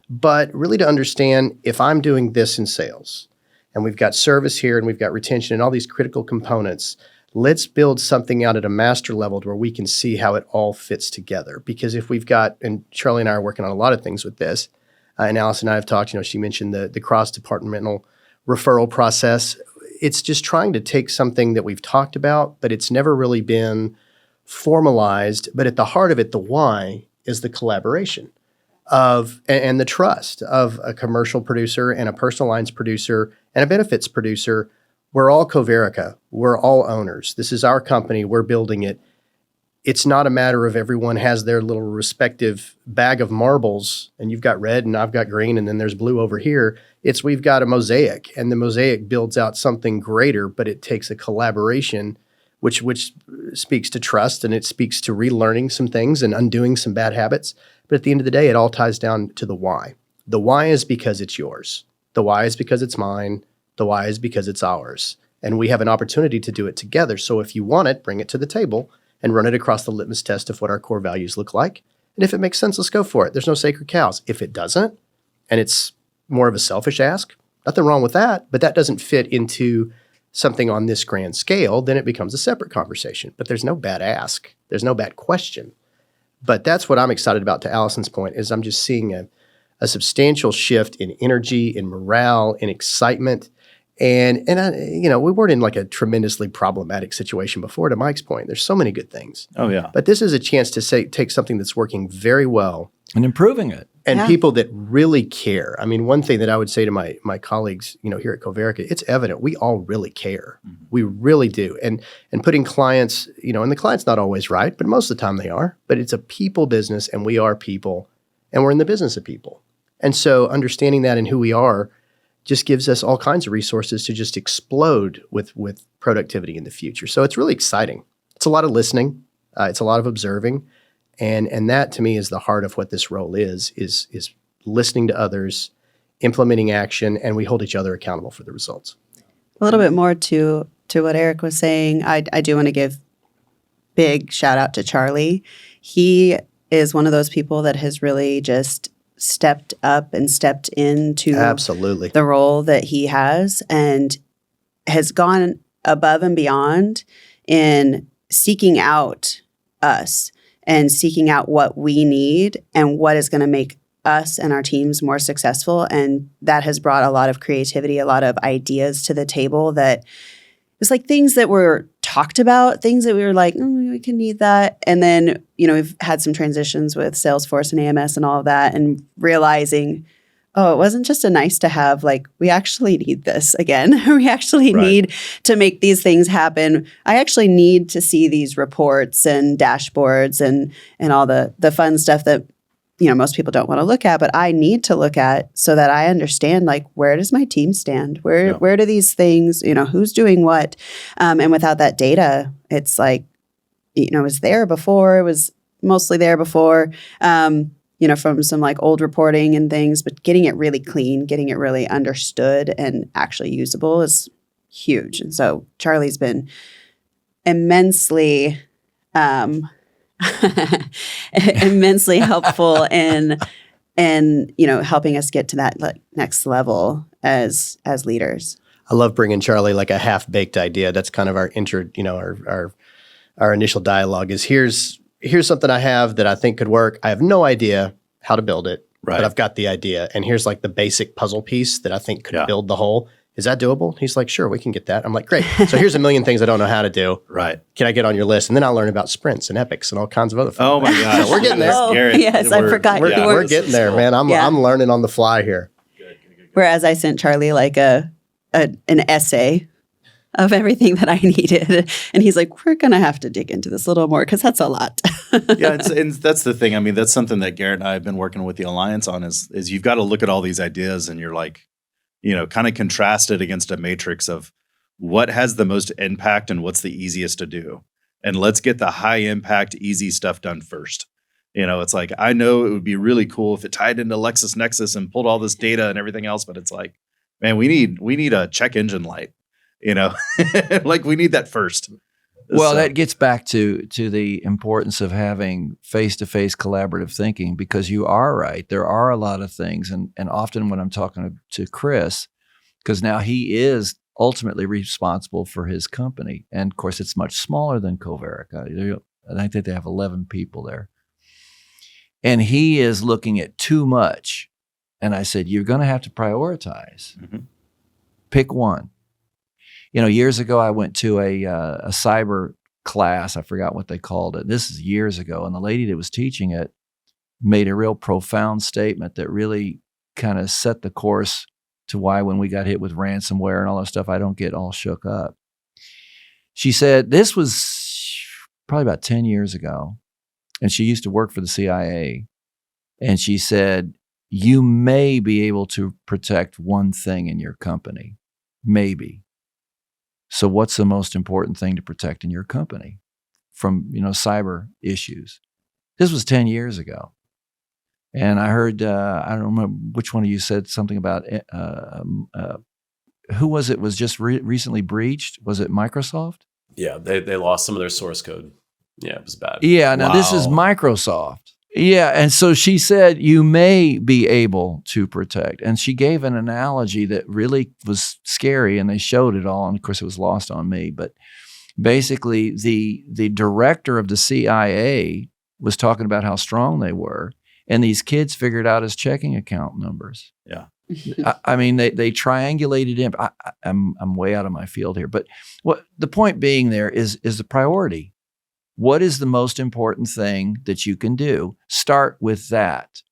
but really to understand if I'm doing this in sales and we've got service here and we've got retention and all these critical components, let's build something out at a master level where we can see how it all fits together. Because if we've got, and Charlie and I are working on a lot of things with this, and Alison and I have talked, she mentioned the cross-departmental referral process. It's just trying to take something that we've talked about, but it's never really been formalized. But at the heart of it, the why is the collaboration and the trust of a commercial producer and a personal lines producer and a benefits producer. We're all Coverica. We're all owners. This is our company. We're building it. It's not a matter of everyone has their little respective bag of marbles and you've got red and I've got green and then there's blue over here. It's we've got a mosaic, and the mosaic builds out something greater, but it takes a collaboration which speaks to trust, and it speaks to relearning some things and undoing some bad habits. But at the end of the day, it all ties down to the why. The why is because it's yours. The why is because it's mine. The why is because it's ours. And we have an opportunity to do it together. So if you want it, bring it to the table and run it across the litmus test of what our core values look like. And if it makes sense, let's go for it. There's no sacred cows. If it doesn't, and it's more of a selfish ask, nothing wrong with that, but that doesn't fit into something on this grand scale, then it becomes a separate conversation. But there's no bad ask. There's no bad question. But that's what I'm excited about, to Alison's point, is I'm just seeing a substantial shift in energy, in morale, in excitement. And we weren't in like a tremendously problematic situation before, to Mike's point. There's so many good things. Oh, yeah. But this is a chance to take something that's working very well. And improving it. And people that really care. I mean, one thing that I would say to my colleagues, here at Coverica, it's evident we all really care. Mm-hmm. We really do. And putting clients, and the client's not always right, but most of the time they are. But it's a people business, and we are people, and we're in the business of people. And so understanding that and who we are just gives us all kinds of resources to just explode with productivity in the future. So it's really exciting. It's a lot of listening. It's a lot of observing. And that, to me, is the heart of what this role is listening to others, implementing action, and we hold each other accountable for the results. A little bit more to what Eric was saying. I do want to give big shout out to Charlie. He is one of those people that has really just stepped up and stepped into absolutely the role that he has, and has gone above and beyond in seeking out us and seeking out what we need and what is going to make us and our teams more successful. And that has brought a lot of creativity, a lot of ideas to the table that it's like things that were talked about, things that we were like, we can need that. And then, we've had some transitions with Salesforce and AMS and all of that, and realizing, it wasn't just a nice to have, like, we actually need this again. We actually need to make these things happen. I actually need to see these reports and dashboards and all the fun stuff that, most people don't want to look at, but I need to look at so that I understand, like, where does my team stand? Where do these things, who's doing what? And without that data, it's like, it was there before. It was mostly there before. From some like old reporting and things, but getting it really clean, getting it really understood and actually usable is huge. And so Charlie's been immensely, immensely helpful in helping us get to that next level as leaders. I love bringing Charlie like a half-baked idea. That's kind of our our initial dialogue is here's something I have that I think could work. I have no idea how to build it, but I've got the idea. And here's like the basic puzzle piece that I think could build the whole. Is that doable? He's like, sure, we can get that. I'm like, great. So here's a million things I don't know how to do. Right. Can I get on your list? And then I'll learn about sprints and epics and all kinds of other things. Oh my gosh. So we're getting there. Oh, Garrett, yes, I forgot. We're getting there, man. I'm learning on the fly here. Whereas I sent Charlie like an essay of everything that I needed. And he's like, we're going to have to dig into this a little more because that's a lot. Yeah, and that's the thing. I mean, that's something that Garrett and I have been working with the Alliance on is you've got to look at all these ideas and you're like, kind of contrast it against a matrix of what has the most impact and what's the easiest to do. And let's get the high impact, easy stuff done first. It's like, I know it would be really cool if it tied into LexisNexis and pulled all this data and everything else, but it's like, man, we need a check engine light, like we need that first. Well, that gets back to the importance of having face-to-face collaborative thinking, because you are right. There are a lot of things. And often when I'm talking to Chris, because now he is ultimately responsible for his company. And of course, it's much smaller than Coverica. I think they have 11 people there. And he is looking at too much. And I said, you're going to have to prioritize. Mm-hmm. Pick one. Years ago, I went to a cyber class. I forgot what they called it. This is years ago. And the lady that was teaching it made a real profound statement that really kind of set the course to why when we got hit with ransomware and all that stuff, I don't get all shook up. She said, this was probably about 10 years ago. And she used to work for the CIA. And she said, you may be able to protect one thing in your company. Maybe. So what's the most important thing to protect in your company from, cyber issues? This was 10 years ago. And I heard, I don't remember which one of you said something about, who was it was just recently breached? Was it Microsoft? Yeah, they lost some of their source code. Yeah, it was bad. Yeah, now this is Microsoft. Yeah, and so she said, you may be able to protect. And she gave an analogy that really was scary, and they showed it all. And of course, it was lost on me. But basically, the director of the CIA was talking about how strong they were. And these kids figured out his checking account numbers. Yeah. I mean, they triangulated him. I'm way out of my field here. But what the point being there is the priority. What is the most important thing that you can do? Start with that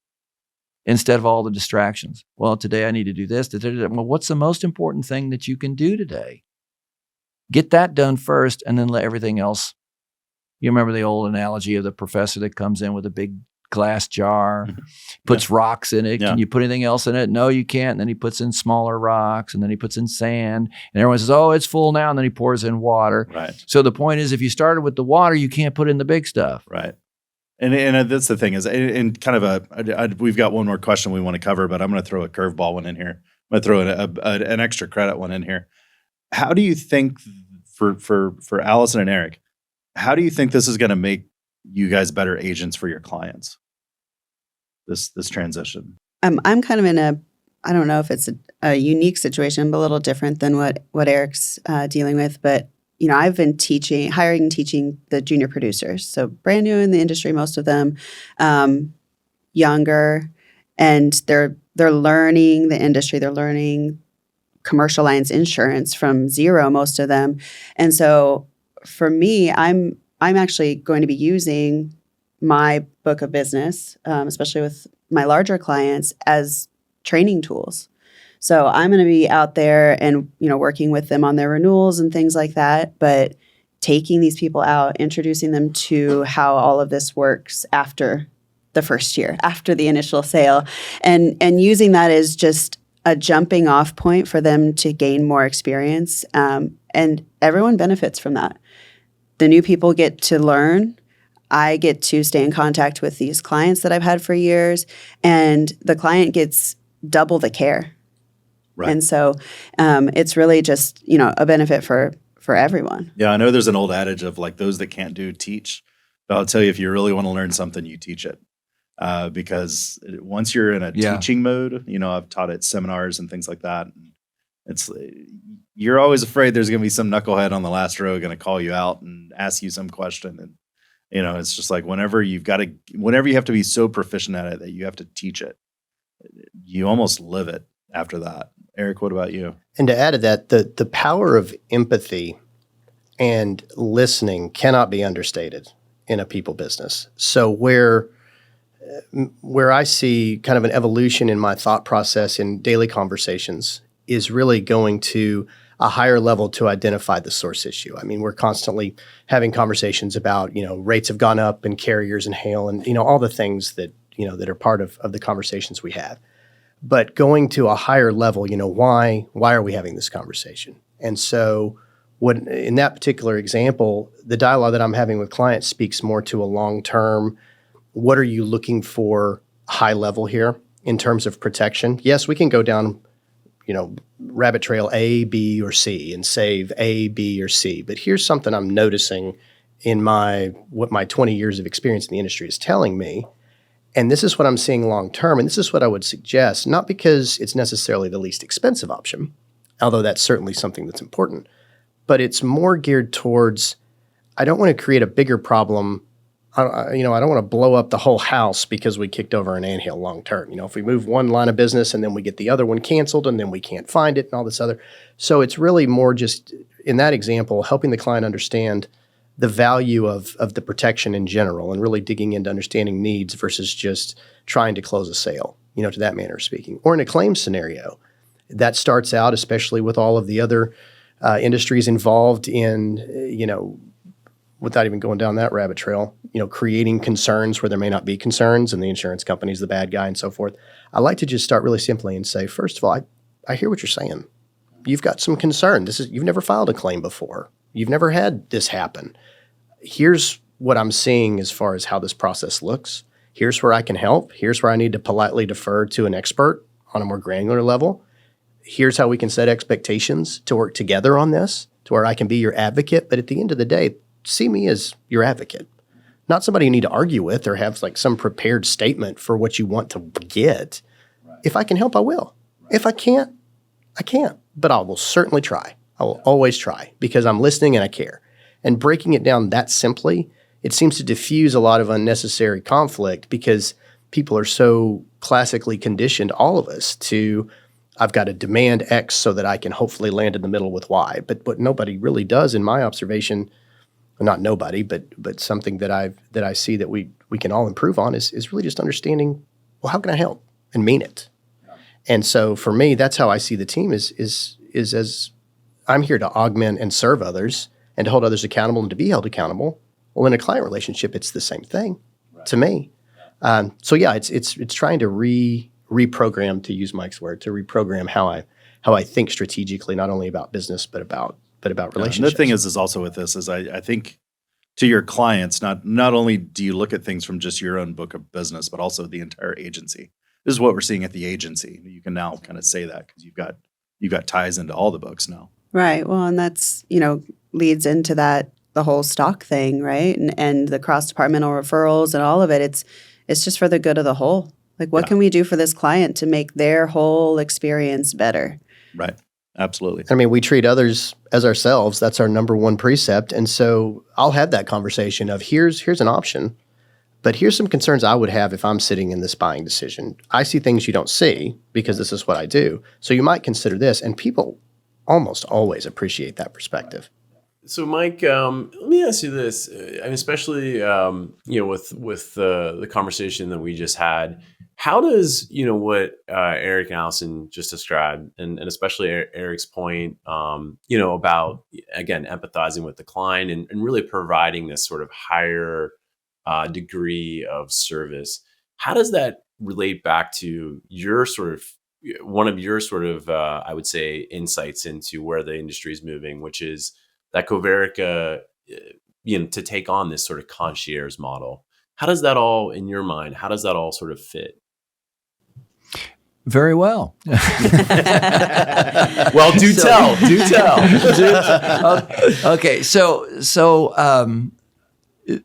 instead of all the distractions. Well, today I need to do this. Well, what's the most important thing that you can do today? Get that done first and then let everything else. You remember the old analogy of the professor that comes in with a big glass jar, puts rocks in it. Yeah. Can you put anything else in it? No, you can't. And then he puts in smaller rocks, and then he puts in sand, and everyone says, oh, it's full now. And then he pours in water. Right. So the point is, if you started with the water, you can't put in the big stuff. Right. And that's the thing is, and kind of we've got one more question we want to cover, but I'm going to throw a curveball one in here. I'm going to throw an extra credit one in here. How do you think for Alison and Eric, how do you think this is going to make you guys better agents for your clients? This transition. I'm kind of in I don't know if it's a unique situation, but a little different than what Eric's dealing with. But I've been hiring and teaching the junior producers, so brand new in the industry, most of them, younger, and they're learning the industry. They're learning commercial lines insurance from zero, most of them, and so for me, I'm actually going to be using my book of business, especially with my larger clients, as training tools. So I'm going to be out there and, working with them on their renewals and things like that, but taking these people out, introducing them to how all of this works after the first year, after the initial sale, and using that as just a jumping off point for them to gain more experience. And everyone benefits from that. The new people get to learn. I get to stay in contact with these clients that I've had for years, and the client gets double the care. Right. And so it's really just, a benefit for everyone. Yeah, I know there's an old adage of like those that can't do teach. But I'll tell you, if you really want to learn something, you teach it. Because once you're in a teaching mode, I've taught at seminars and things like that. You're always afraid there's going to be some knucklehead on the last row going to call you out and ask you some question. And, it's just like whenever you have to be so proficient at it that you have to teach it, you almost live it after that. Eric, what about you? And to add to that, the power of empathy and listening cannot be understated in a people business. So where I see kind of an evolution in my thought process in daily conversations is really going to a higher level to identify the source issue. I mean, we're constantly having conversations about, rates have gone up and carriers and hail and, all the things that, that are part of the conversations we have. But going to a higher level, why are we having this conversation? And so in that particular example, the dialogue that I'm having with clients speaks more to a long-term, what are you looking for high level here in terms of protection? Yes, we can go down, rabbit trail A, B, or C and save A, B, or C. But here's something I'm noticing in what my 20 years of experience in the industry is telling me. And this is what I'm seeing long term. And this is what I would suggest, not because it's necessarily the least expensive option, although that's certainly something that's important, but it's more geared towards, I don't want to create a bigger problem. I don't want to blow up the whole house because we kicked over an anthill long term. If we move one line of business and then we get the other one canceled and then we can't find it and all this other. So it's really more just, in that example, helping the client understand the value of the protection in general and really digging into understanding needs versus just trying to close a sale, to that manner of speaking. Or in a claims scenario, that starts out, especially with all of the other industries involved in, without even going down that rabbit trail, creating concerns where there may not be concerns and the insurance company's the bad guy and so forth. I like to just start really simply and say, first of all, I hear what you're saying. You've got some concern. You've never filed a claim before. You've never had this happen. Here's what I'm seeing as far as how this process looks. Here's where I can help. Here's where I need to politely defer to an expert on a more granular level. Here's how we can set expectations to work together on this, to where I can be your advocate. But at the end of the day, see me as your advocate, not somebody you need to argue with or have like some prepared statement for what you want to get. Right. If I can help, I will. Right. If I can't, I can't. But I will certainly try. I will always try because I'm listening and I care. And breaking it down that simply, it seems to diffuse a lot of unnecessary conflict because people are so classically conditioned, all of us, to I've got to demand X so that I can hopefully land in the middle with Y. But what nobody really does, in my observation, not nobody, but something that I see that we can all improve on is really just understanding, well, how can I help and mean it? Yeah. And so for me, that's how I see the team is as I'm here to augment and serve others and to hold others accountable and to be held accountable. Well, in a client relationship, it's the same thing to me. So yeah, it's trying to reprogram, to use Mike's word, to reprogram how I think strategically, not only about business but about relationships. And the thing is also with this is I think to your clients, not only do you look at things from just your own book of business, but also the entire agency. This is what we're seeing at the agency. You can now kind of say that because you've got ties into all the books now. Right. Well, and that's, leads into that, the whole stock thing, right? And the cross-departmental referrals and all of it. It's just for the good of the whole. Like, what can we do for this client to make their whole experience better? Right. Absolutely. I mean, we treat others as ourselves. That's our number one precept. And so I'll have that conversation of here's an option, but here's some concerns I would have if I'm sitting in this buying decision. I see things you don't see because this is what I do. So you might consider this. And people almost always appreciate that perspective. So, Mike, let me ask you this, and especially with the conversation that we just had, how does what Eric and Alison just described, and especially Eric's point, about again empathizing with the client and really providing this sort of higher degree of service, how does that relate back to your sort of one of your sort of I would say insights into where the industry is moving, which is that Coverica, to take on this sort of concierge model. How does that all, in your mind, how does that all sort of fit? Very well. Well, do tell. Okay, so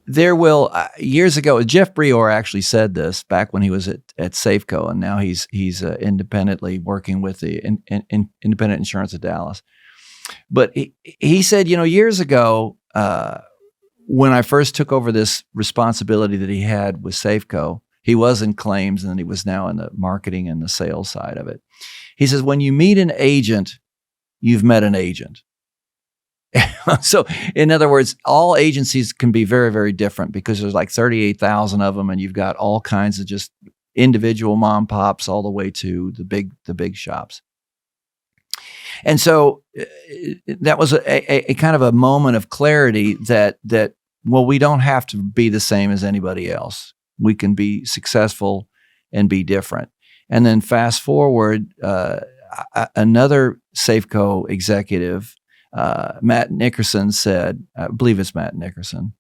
there will years ago. Jeff Breor actually said this back when he was at Safeco, and now he's independently working with the Independent Insurance of Dallas. But he said, years ago, when I first took over this responsibility that he had with Safeco, He was in claims, and then he was now in the marketing and the sales side of it. He says, when you meet an agent, you've met an agent. So in other words, all agencies can be very, very different because there's like 38,000 of them, and you've got all kinds of just individual mom pops all the way to the big shops. And so that was a kind of a moment of clarity that well, we don't have to be the same as anybody else. We can be successful and be different. And then fast forward, another Safeco executive, Matt Nickerson, said, I believe it's Matt Nickerson,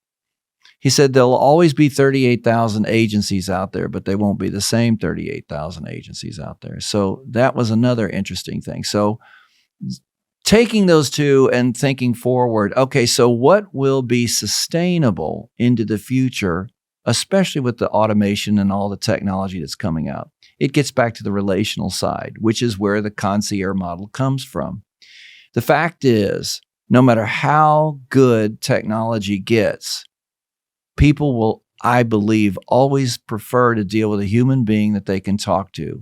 he said, there'll always be 38,000 agencies out there, but they won't be the same 38,000 agencies out there. So that was another interesting thing. So taking those two and thinking forward, okay, so what will be sustainable into the future, especially with the automation and all the technology that's coming out? It gets back to the relational side, which is where the concierge model comes from. The fact is, no matter how good technology gets, people will, I believe, always prefer to deal with a human being that they can talk to,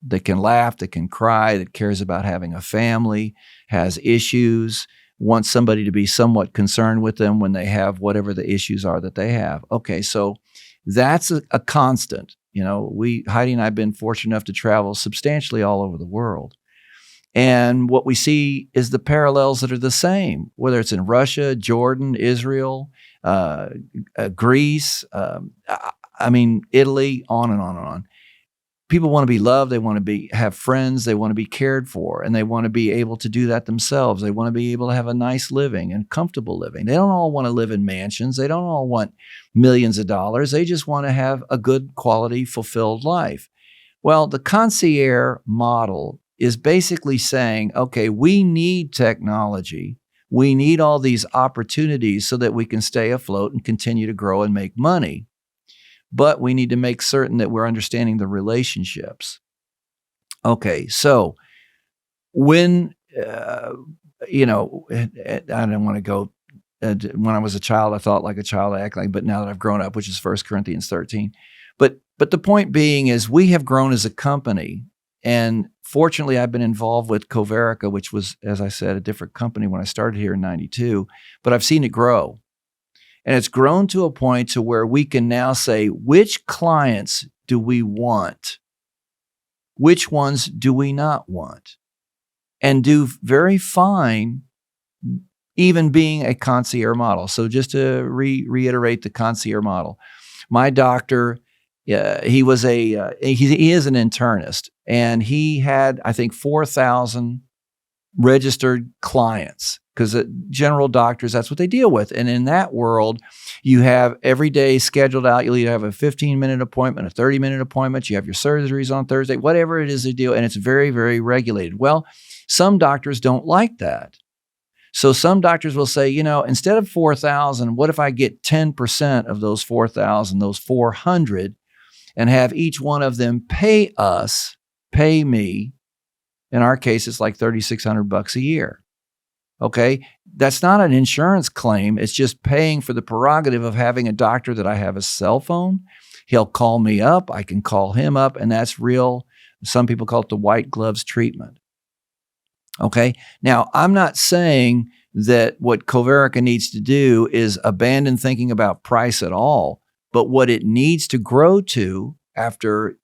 that can laugh, that can cry, that cares about having a family, has issues, wants somebody to be somewhat concerned with them when they have whatever the issues are that they have. Okay, so that's a constant. You know, Heidi and I have been fortunate enough to travel substantially all over the world. And what we see is the parallels that are the same, whether it's in Russia, Jordan, Israel, Greece, Italy, on and on and on. People want to be loved. They want to have friends. They want to be cared for, and they want to be able to do that themselves. They want to be able to have a nice living and comfortable living. They don't all want to live in mansions. They don't all want millions of dollars. They just want to have a good quality, fulfilled life. Well, the concierge model is basically saying, okay, we need technology. We need all these opportunities so that we can stay afloat and continue to grow and make money. But we need to make certain that we're understanding the relationships. Okay, so when, I don't want to go, when I was a child, I thought like a child, I act like, but now that I've grown up, which is 1 Corinthians 13. But the point being is we have grown as a company. And fortunately, I've been involved with Coverica, which was, as I said, a different company when I started here in 92, but I've seen it grow. And it's grown to a point to where we can now say, which clients do we want? Which ones do we not want? And do very fine, even being a concierge model. So just to reiterate the concierge model, my doctor, he is an internist, and he had, I think, 4,000 registered clients, because general doctors, that's what they deal with. And in that world, you have every day scheduled out. You'll either have a 15-minute appointment, a 30-minute appointment. You have your surgeries on Thursday, whatever it is they do. And it's very, very regulated. Well, some doctors don't like that. So some doctors will say, instead of 4,000, what if I get 10% of those 4,000, those 400, and have each one of them pay me. In our case, it's like $3,600 a year. Okay, that's not an insurance claim. It's just paying for the prerogative of having a doctor that I have a cell phone. He'll call me up. I can call him up, and that's real. Some people call it the white gloves treatment. Okay, now I'm not saying that what Coverica needs to do is abandon thinking about price at all, but what it needs to grow to after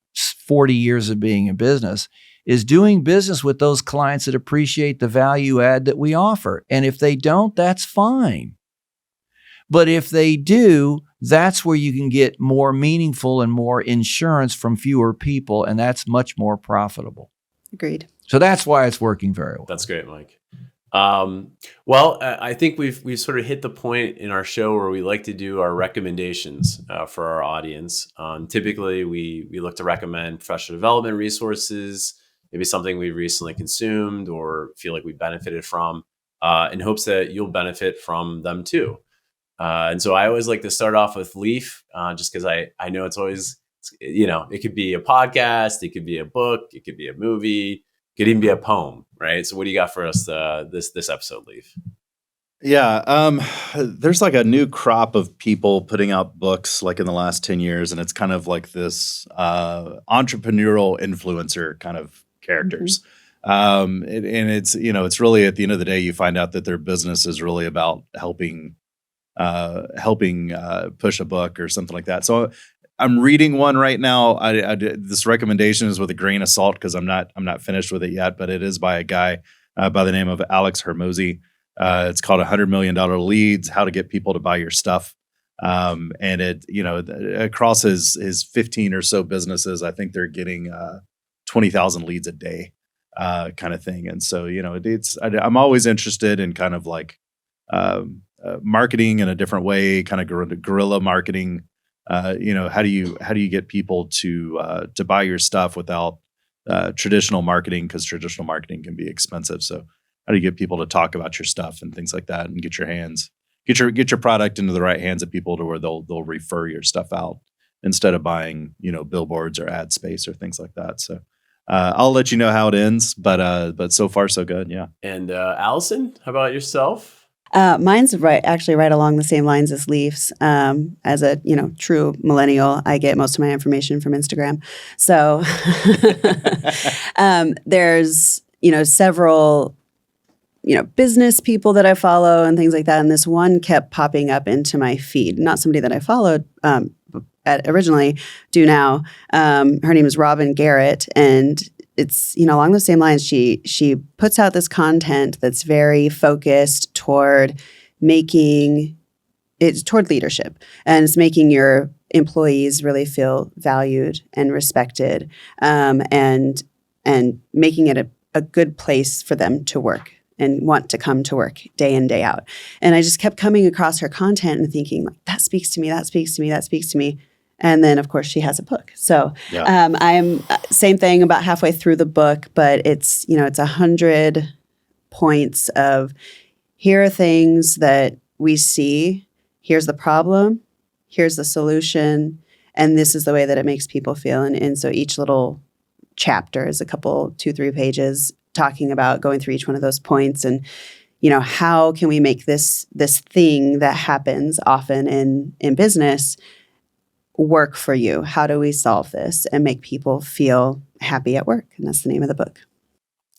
40 years of being in business is doing business with those clients that appreciate the value add that we offer. And if they don't, that's fine. But if they do, that's where you can get more meaningful and more insurance from fewer people, and that's much more profitable. Agreed. So that's why it's working very well. That's great, Mike. I think we've sort of hit the point in our show where we like to do our recommendations for our audience. Typically, we look to recommend professional development resources, maybe something we recently consumed or feel like we benefited from, in hopes that you'll benefit from them too. And so I always like to start off with Leaf, just because I know it's always, it could be a podcast, it could be a book, it could be a movie, it could even be a poem, right? So what do you got for us this episode, Leaf? Yeah, there's like a new crop of people putting out books like in the last 10 years, and it's kind of like this entrepreneurial influencer kind of characters. And it's, it's really at the end of the day, you find out that their business is really about helping push a book or something like that. So I'm reading one right now. This recommendation is with a grain of salt because I'm not finished with it yet, but it is by a guy by the name of Alex Hermosi. It's called $100 Million Leads: How to Get People to Buy Your Stuff. And it, across his 15 or so businesses, I think they're getting 20,000 leads a day, kind of thing. And so, I'm always interested in kind of like marketing in a different way, kind of guerrilla marketing. How do you get people to buy your stuff without traditional marketing? Because traditional marketing can be expensive. So how do you get people to talk about your stuff and things like that, and get your product into the right hands of people to where they'll refer your stuff out instead of buying billboards or ad space or things like that. So I'll let you know how it ends, but so far so good. Yeah. And Allison, how about yourself? Mine's actually right along the same lines as Leaf's. As a true millennial, I get most of my information from Instagram. So there's several business people that I follow and things like that. And this one kept popping up into my feed. Not somebody that I followed originally, do now. Her name is Robin Garrett, and it's along the same lines. She puts out this content that's very focused toward toward leadership, and it's making your employees really feel valued and respected, and making it a good place for them to work and want to come to work day in, day out. And I just kept coming across her content and thinking, like, that speaks to me, that speaks to me, that speaks to me. And then, of course, she has a book. So I'm same thing, about halfway through the book, but it's 100 points of, here are things that we see, here's the problem, here's the solution, and this is the way that it makes people feel. And so each little chapter is a couple, 2-3 pages, talking about going through each one of those points and, how can we make this thing that happens often in business work for you? How do we solve this and make people feel happy at work? And that's the name of the book.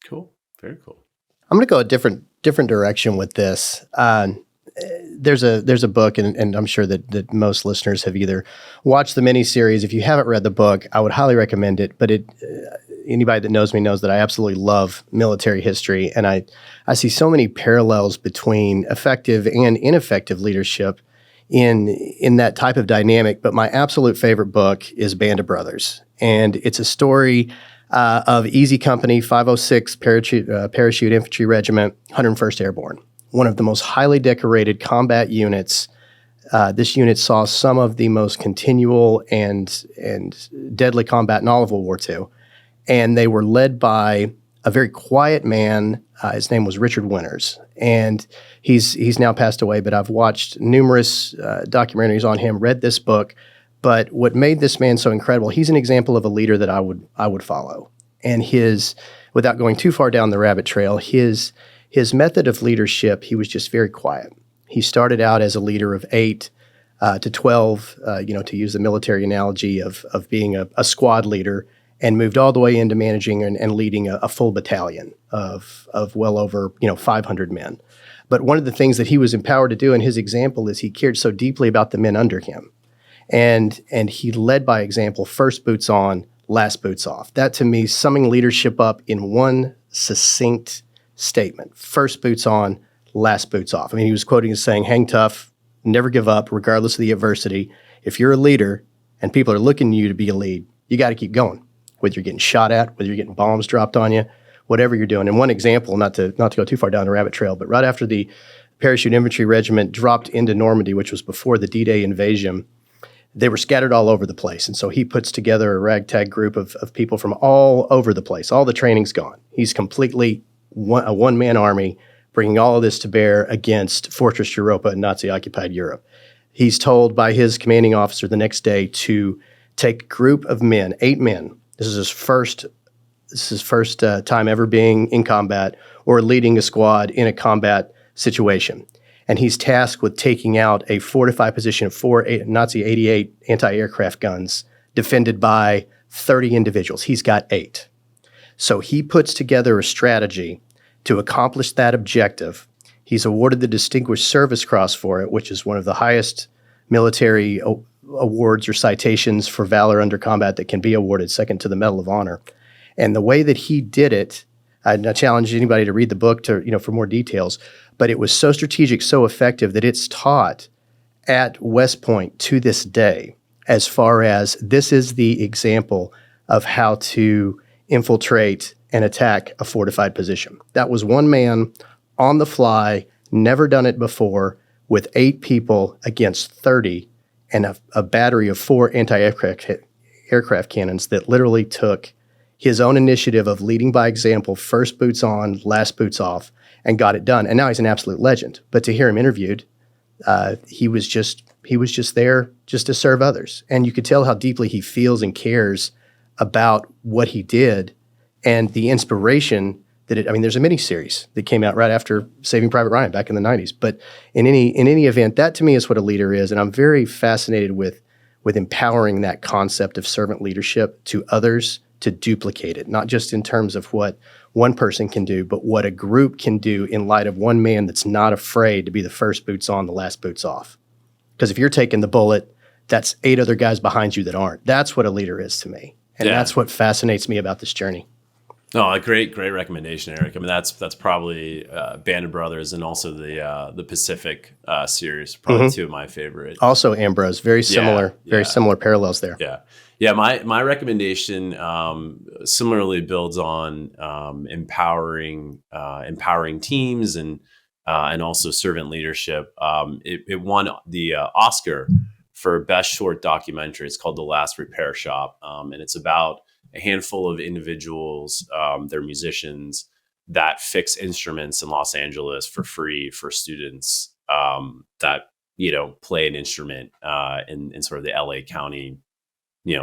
Cool. Very cool. I'm going to go a different direction with this. There's a book, and I'm sure that most listeners have either watched the miniseries. If you haven't read the book, I would highly recommend it. But anybody that knows me knows that I absolutely love military history, and I see so many parallels between effective and ineffective leadership in that type of dynamic. But my absolute favorite book is Band of Brothers, and it's a story of Easy Company, 506 Parachute Infantry Regiment, 101st Airborne, one of the most highly decorated combat units. This unit saw some of the most continual and deadly combat in all of World War II. And they were led by a very quiet man. His name was Richard Winters. And he's now passed away, but I've watched numerous documentaries on him, read this book. But what made this man so incredible, he's an example of a leader that I would follow. And without going too far down the rabbit trail, his method of leadership, he was just very quiet. He started out as a leader of 8 to 12, to use the military analogy of being a squad leader, and moved all the way into managing and leading a full battalion of well over 500 men. But one of the things that he was empowered to do, and his example, is he cared so deeply about the men under him. And he led by example, first boots on, last boots off. That, to me, summing leadership up in one succinct statement: first boots on, last boots off. I mean, he was quoting as saying, hang tough, never give up, regardless of the adversity. If you're a leader and people are looking to you to be a lead, you got to keep going, whether you're getting shot at, whether you're getting bombs dropped on you, whatever you're doing. And one example, not to go too far down the rabbit trail, but right after the Parachute Infantry Regiment dropped into Normandy, which was before the D-Day invasion, they were scattered all over the place. And so he puts together a ragtag group of people from all over the place. All the training's gone. He's completely a one-man army, bringing all of this to bear against Fortress Europa in Nazi-occupied Europe. He's told by his commanding officer the next day to take a group of men, 8 men. This is his first time ever being in combat or leading a squad in a combat situation. and he's tasked with taking out a fortified position of 4 Nazi 88 anti-aircraft guns defended by 30 individuals. He's got 8. So he puts together a strategy to accomplish that objective. He's awarded the Distinguished Service Cross for it, which is one of the highest military awards or citations for valor under combat that can be awarded, second to the Medal of Honor. And the way that he did it, I challenge anybody to read the book for more details, but it was so strategic, so effective that it's taught at West Point to this day, as far as this is the example of how to infiltrate and attack a fortified position. That was one man on the fly, never done it before, with 8 people against 30 and a battery of 4 anti-aircraft cannons that literally took his own initiative of leading by example, first boots on, last boots off, and got it done. And now he's an absolute legend. But to hear him interviewed, he was just there just to serve others. And you could tell how deeply he feels and cares about what he did and the inspiration that there's a miniseries that came out right after Saving Private Ryan back in the 90s. But in any event, that to me is what a leader is. And I'm very fascinated with empowering that concept of servant leadership to others to duplicate it, not just in terms of what one person can do, but what a group can do in light of one man that's not afraid to be the first boots on, the last boots off. Because if you're taking the bullet, that's 8 other guys behind you that aren't. That's what a leader is to me. And that's what fascinates me about this journey. Oh, a great recommendation, Eric. I mean, that's probably Band of Brothers and also the Pacific series, probably 2 of my favorite. Also Ambrose, very similar parallels there. Yeah. My recommendation similarly builds on empowering teams and also servant leadership. It won the Oscar for Best Short Documentary. It's called The Last Repair Shop, and it's about a handful of individuals, they're musicians, that fix instruments in Los Angeles for free for students that play an instrument in sort of the LA County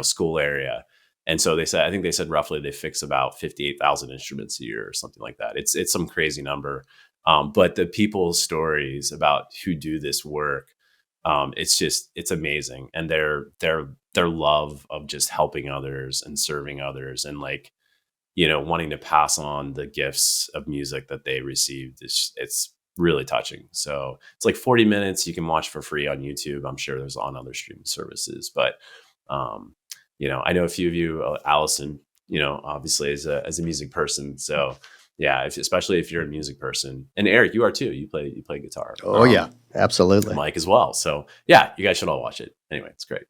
school area. And so I think they said roughly they fix about 58,000 instruments a year or something like that. It's some crazy number. But the people's stories about who do this work, it's amazing. And their love of just helping others and serving others and wanting to pass on the gifts of music that they received. It's really touching. So it's like 40 minutes you can watch for free on YouTube. I'm sure there's on other streaming services, but I know a few of you, Alison, obviously as a music person. So yeah, especially if you're a music person, and Eric, you are too. You play guitar. Oh yeah, absolutely. Mike as well. So yeah, you guys should all watch it. Anyway, it's great.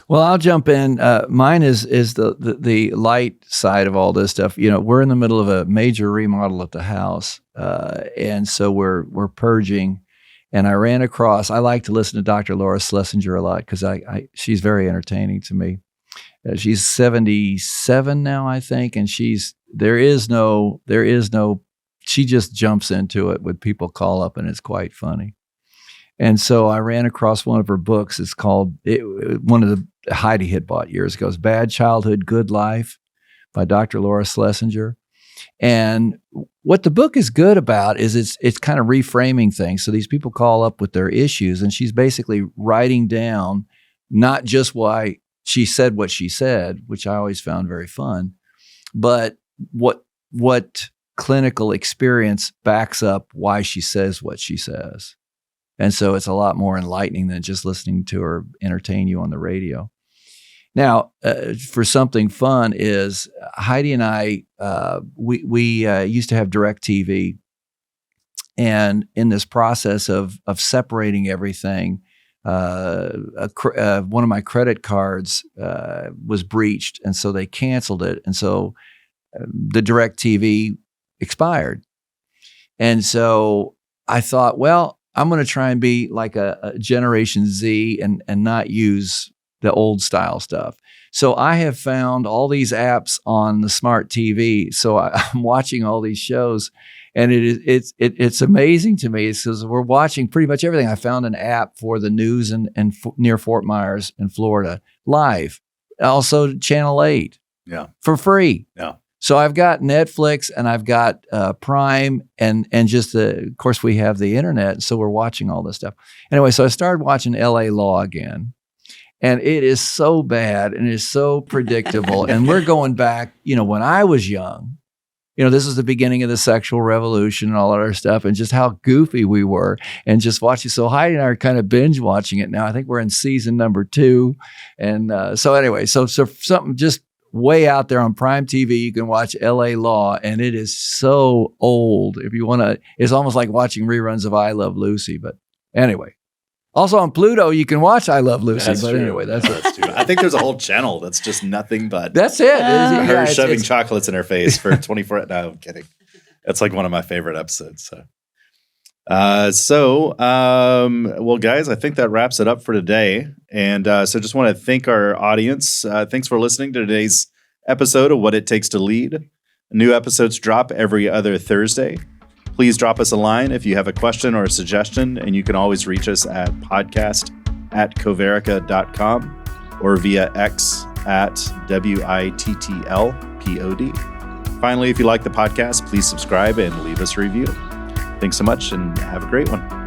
Well, I'll jump in. Mine is the light side of all this stuff. We're in the middle of a major remodel at the house, and so we're purging. And I ran across. I like to listen to Dr. Laura Schlesinger a lot because she's very entertaining to me. She's 77 now, I think, and there is no. She just jumps into it when people call up, and it's quite funny. And so I ran across one of her books. It's called one of the Heidi had bought years ago. It's Bad Childhood, Good Life by Dr. Laura Schlesinger. And what the book is good about is it's kind of reframing things. So these people call up with their issues, and she's basically writing down not just why she said what she said, which I always found very fun, but what clinical experience backs up why she says what she says. And so it's a lot more enlightening than just listening to her entertain you on the radio. Now, for something fun is Heidi and I, we used to have DirecTV. And in this process of separating everything, one of my credit cards was breached. And so they canceled it. And so the DirecTV expired. And so I thought, well, I'm going to try and be like a Generation Z and not use the old style stuff. So I have found all these apps on the smart TV. So I'm watching all these shows, and it's amazing to me. Because we're watching pretty much everything. I found an app for the news and near Fort Myers in Florida live. Also Channel 8 for free. Yeah. So I've got Netflix and I've got Prime and just of course we have the internet. So we're watching all this stuff. Anyway, so I started watching LA Law again. And it is so bad and it is so predictable. And we're going back, when I was young, this was the beginning of the sexual revolution and all that other stuff and just how goofy we were and just watching. So Heidi and I are kind of binge watching it now. I think we're in season number 2. And so anyway, so something just way out there on Prime TV, you can watch LA Law and it is so old. If you want to, it's almost like watching reruns of I Love Lucy. But anyway. Also on Pluto, you can watch I Love Lucy. That's but true. Anyway, that's true. I think there's a whole channel that's just nothing but that's it. her shoving chocolates in her face for 24. No, I'm kidding. That's like one of my favorite episodes. So, well, guys, I think that wraps it up for today. And so just want to thank our audience. Thanks for listening to today's episode of What It Takes to Lead. New episodes drop every other Thursday. Please drop us a line if you have a question or a suggestion, and you can always reach us at podcast@coverica.com or via X at WITTLPOD. Finally, if you like the podcast, please subscribe and leave us a review. Thanks so much and have a great one.